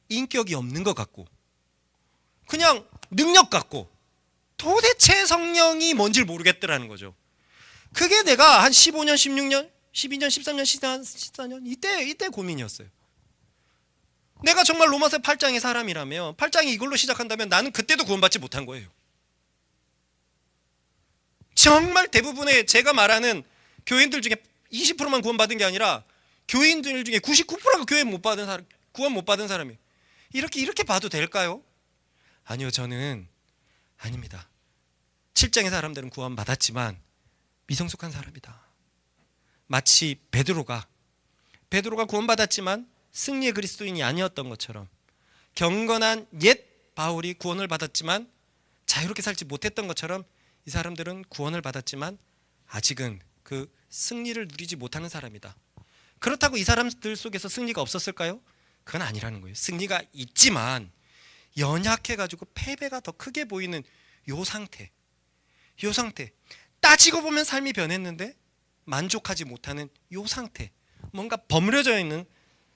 인격이 없는 것 같고 그냥 능력 같고 도대체 성령이 뭔지를 모르겠더라는 거죠. 그게 내가 한 15년, 16년, 12년, 13년, 14년 이때 고민이었어요. 내가 정말 로마서 8장의 사람이라면, 8장이 이걸로 시작한다면 나는 그때도 구원받지 못한 거예요. 정말 대부분의 제가 말하는 교인들 중에 20%만 구원받은 게 아니라 교인들 중에 99%가 구원 못 받은 사람이에요. 이렇게 봐도 될까요? 아니요, 저는 아닙니다. 7장의 사람들은 구원받았지만 미성숙한 사람이다. 마치 베드로가 구원받았지만 승리의 그리스도인이 아니었던 것처럼 경건한 옛 바울이 구원을 받았지만 자유롭게 살지 못했던 것처럼 이 사람들은 구원을 받았지만 아직은 그 승리를 누리지 못하는 사람이다. 그렇다고 이 사람들 속에서 승리가 없었을까요? 그건 아니라는 거예요. 승리가 있지만 연약해가지고 패배가 더 크게 보이는 요 상태. 따지고 보면 삶이 변했는데 만족하지 못하는 요 상태. 뭔가 버무려져 있는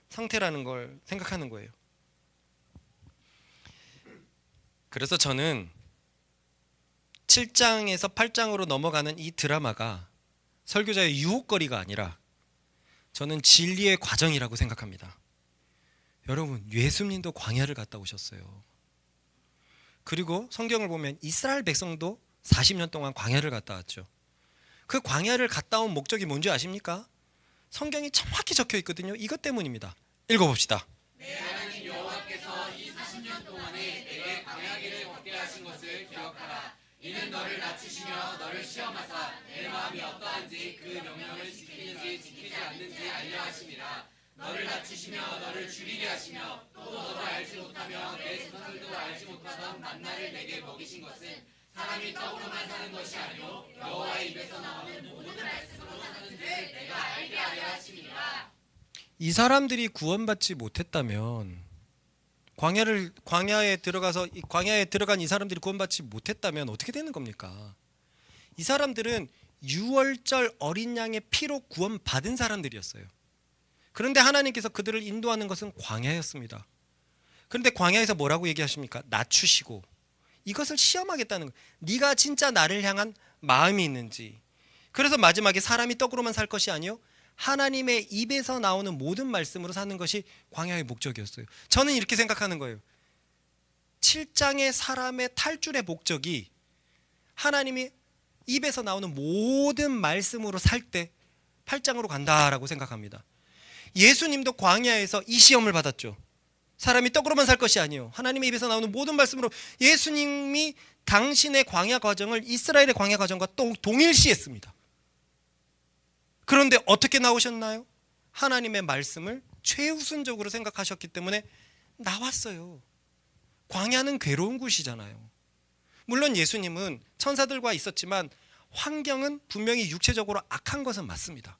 상태라는 걸 생각하는 거예요. 그래서 저는 7장에서 8장으로 넘어가는 이 드라마가 설교자의 유혹거리가 아니라 저는 진리의 과정이라고 생각합니다. 여러분, 예수님도 광야를 갔다 오셨어요. 그리고 성경을 보면 이스라엘 백성도 40년 동안 광야를 갔다 왔죠. 그 광야를 갔다 온 목적이 뭔지 아십니까? 성경이 정확히 적혀 있거든요. 이것 때문입니다. 읽어봅시다. 내 하나님 여호와께서 이 40년 동안에 내게 광야길을 걷게 하신 것을 기억하라. 이는 너를 낮추시며 너를 시험하사 내 마음이 어떠한지 그 명령을 지키는지 지키지 않는지 알려 하심이라. 너를 낮추시며 너를 줄이게 하시며 또 너도 알지 못하며 내 조상들도 알지 못하던 만나를 내게 먹이신 것은 사람이 떡으로만 사는 것이 아니요 여호와의 입에서 나오는 모든 말씀으로 사는 줄 내가 알게 하려 하심이라. 이 사람들이 구원받지 못했다면, 광야에 들어간 이 사람들이 구원받지 못했다면 어떻게 되는 겁니까? 이 사람들은 유월절 어린 양의 피로 구원받은 사람들이었어요. 그런데 하나님께서 그들을 인도하는 것은 광야였습니다. 그런데 광야에서 뭐라고 얘기하십니까? 낮추시고 이것을 시험하겠다는 거예요. 네가 진짜 나를 향한 마음이 있는지. 그래서 마지막에 사람이 떡으로만 살 것이 아니요 하나님의 입에서 나오는 모든 말씀으로 사는 것이 광야의 목적이었어요. 저는 이렇게 생각하는 거예요. 7장의 사람의 탈출의 목적이 하나님이 입에서 나오는 모든 말씀으로 살 때 8장으로 간다라고 생각합니다. 예수님도 광야에서 이 시험을 받았죠. 사람이 떡으로만 살 것이 아니요 하나님의 입에서 나오는 모든 말씀으로. 예수님이 당신의 광야 과정을 이스라엘의 광야 과정과 또 동일시했습니다. 그런데 어떻게 나오셨나요? 하나님의 말씀을 최우선적으로 생각하셨기 때문에 나왔어요. 광야는 괴로운 곳이잖아요. 물론 예수님은 천사들과 있었지만 환경은 분명히 육체적으로 악한 것은 맞습니다.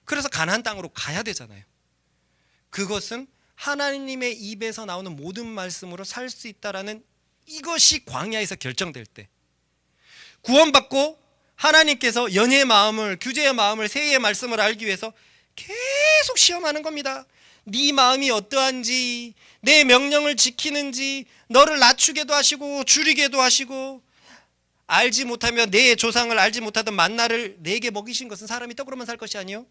그래서 가나안 땅으로 가야 되잖아요. 그것은 하나님의 입에서 나오는 모든 말씀으로 살 수 있다라는 이것이 광야에서 결정될 때, 구원받고 하나님께서 연애의 마음을, 규제의 마음을, 세의의 말씀을 알기 위해서 계속 시험하는 겁니다. 네 마음이 어떠한지, 내 명령을 지키는지, 너를 낮추게도 하시고 줄이게도 하시고, 알지 못하며 내 조상을 알지 못하던 만나를 내게 먹이신 것은 사람이 떡으로만 살 것이 아니요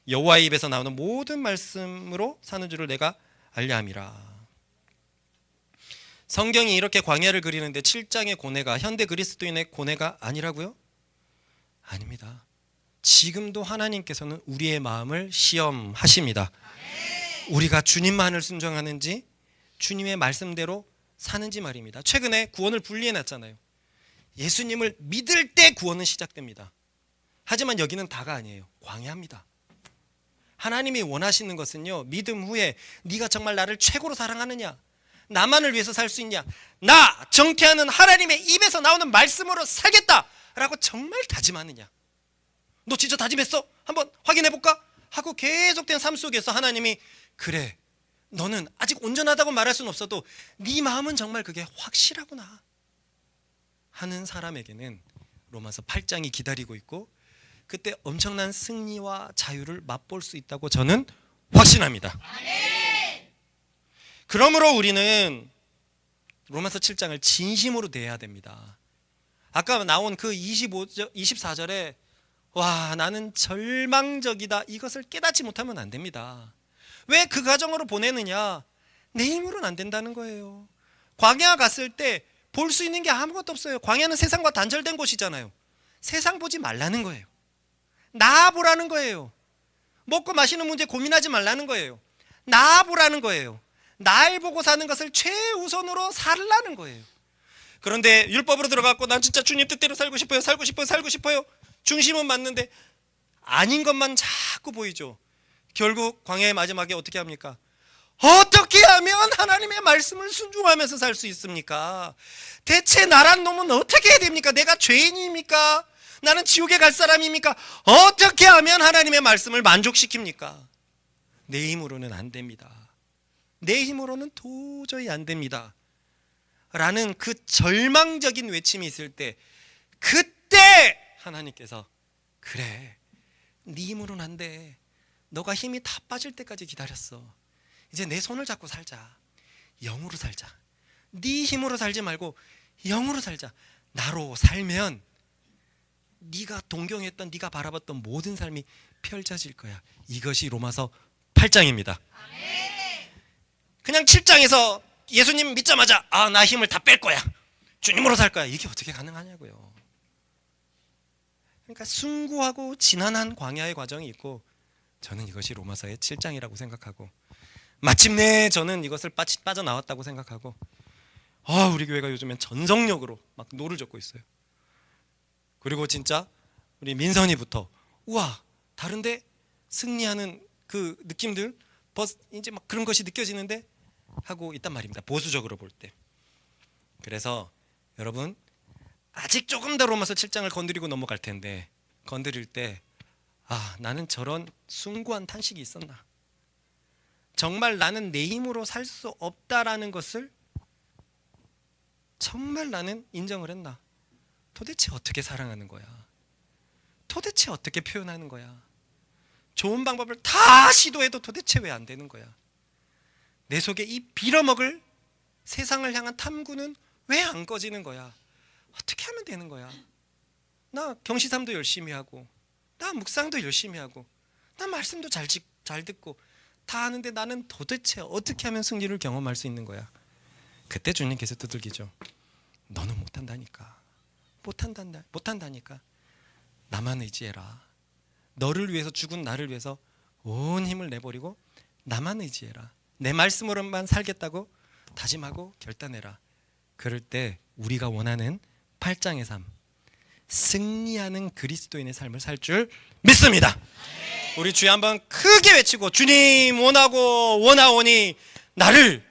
여호와의 입에서 나오는 모든 말씀으로 사는 줄을 내가 알려 함이라. 성경이 이렇게 광야를 그리는데 7장의 고뇌가 현대 그리스도인의 고뇌가 아니라고요? 아닙니다. 지금도 하나님께서는 우리의 마음을 시험하십니다. 우리가 주님만을 순종하는지 주님의 말씀대로 사는지 말입니다. 최근에 구원을 분리해놨잖아요. 예수님을 믿을 때 구원은 시작됩니다. 하지만 여기는 다가 아니에요. 광야입니다. 하나님이 원하시는 것은요, 믿음 후에 네가 정말 나를 최고로 사랑하느냐, 나만을 위해서 살 수 있냐, 나 정케하는 하나님의 입에서 나오는 말씀으로 살겠다라고 정말 다짐하느냐. 너 진짜 다짐했어? 한번 확인해볼까? 하고 계속된 삶 속에서 하나님이 그래, 너는 아직 온전하다고 말할 수는 없어도 네 마음은 정말 그게 확실하구나 하는 사람에게는 로마서 8장이 기다리고 있고, 그때 엄청난 승리와 자유를 맛볼 수 있다고 저는 확신합니다. 그러므로 우리는 로마서 7장을 진심으로 대해야 됩니다. 아까 나온 그 24절에 와, 나는 절망적이다, 이것을 깨닫지 못하면 안 됩니다. 왜 그 가정으로 보내느냐? 내 힘으로는 안 된다는 거예요. 광야 갔을 때 볼 수 있는 게 아무것도 없어요. 광야는 세상과 단절된 곳이잖아요. 세상 보지 말라는 거예요. 나 보라는 거예요. 먹고 마시는 문제 고민하지 말라는 거예요. 나 보라는 거예요. 날 보고 사는 것을 최우선으로 살라는 거예요. 그런데 율법으로 들어갔고 난 진짜 주님 뜻대로 살고 싶어요. 중심은 맞는데 아닌 것만 자꾸 보이죠. 결국 광야의 마지막에 어떻게 합니까? 어떻게 하면 하나님의 말씀을 순종하면서 살 수 있습니까? 대체 나란 놈은 어떻게 해야 됩니까? 내가 죄인입니까? 나는 지옥에 갈 사람입니까? 어떻게 하면 하나님의 말씀을 만족시킵니까? 내 힘으로는 안 됩니다. 내 힘으로는 도저히 안 됩니다. 라는 그 절망적인 외침이 있을 때, 그때 하나님께서 그래, 네 힘으로는 안 돼. 너가 힘이 다 빠질 때까지 기다렸어. 이제 내 손을 잡고 살자. 영으로 살자. 네 힘으로 살지 말고 영으로 살자. 나로 살면 네가 동경했던, 네가 바라봤던 모든 삶이 펼쳐질 거야. 이것이 로마서 8장입니다. 그냥 7장에서 예수님 믿자마자 나 힘을 다 뺄 거야, 주님으로 살 거야, 이게 어떻게 가능하냐고요. 그러니까 숭고하고 지난한 광야의 과정이 있고, 저는 이것이 로마서의 7장이라고 생각하고, 마침내 저는 이것을 빠져나왔다고 생각하고, 우리 교회가 요즘엔 전성력으로 막 노를 젓고 있어요. 그리고 진짜 우리 민선이부터 우와, 다른데 승리하는 그 느낌들, 이제 막 그런 것이 느껴지는데 하고 있단 말입니다. 보수적으로 볼 때. 그래서 여러분, 아직 조금 더 로마서 7장을 건드리고 넘어갈 텐데, 건드릴 때 나는 저런 숭고한 탄식이 있었나, 정말 나는 내 힘으로 살 수 없다라는 것을 정말 나는 인정을 했나, 도대체 어떻게 사랑하는 거야, 도대체 어떻게 표현하는 거야, 좋은 방법을 다 시도해도 도대체 왜 안 되는 거야, 내 속에 이 빌어먹을 세상을 향한 탐구는 왜 안 꺼지는 거야, 어떻게 하면 되는 거야. 나 경시삼도 열심히 하고, 나 묵상도 열심히 하고, 나 말씀도 잘 듣고 다 하는데 나는 도대체 어떻게 하면 승리를 경험할 수 있는 거야. 그때 주님께서 두들기죠. 너는 못한다니까. 못한다니까. 나만 의지해라. 너를 위해서 죽은 나를 위해서 온 힘을 내버리고 나만 의지해라. 내 말씀으로만 살겠다고 다짐하고 결단해라. 그럴 때 우리가 원하는 8장의 삶, 승리하는 그리스도인의 삶을 살 줄 믿습니다. 우리 주여 한번 크게 외치고, 주님 원하오니 나를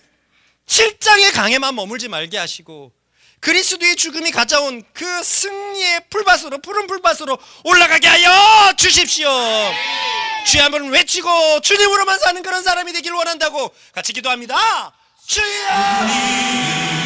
7장의 강에만 머물지 말게 하시고 그리스도의 죽음이 가져온 그 승리의 풀밭으로, 푸른 풀밭으로 올라가게 하여 주십시오. 주여 한번 외치고 주님으로만 사는 그런 사람이 되길 원한다고 같이 기도합니다. 주여!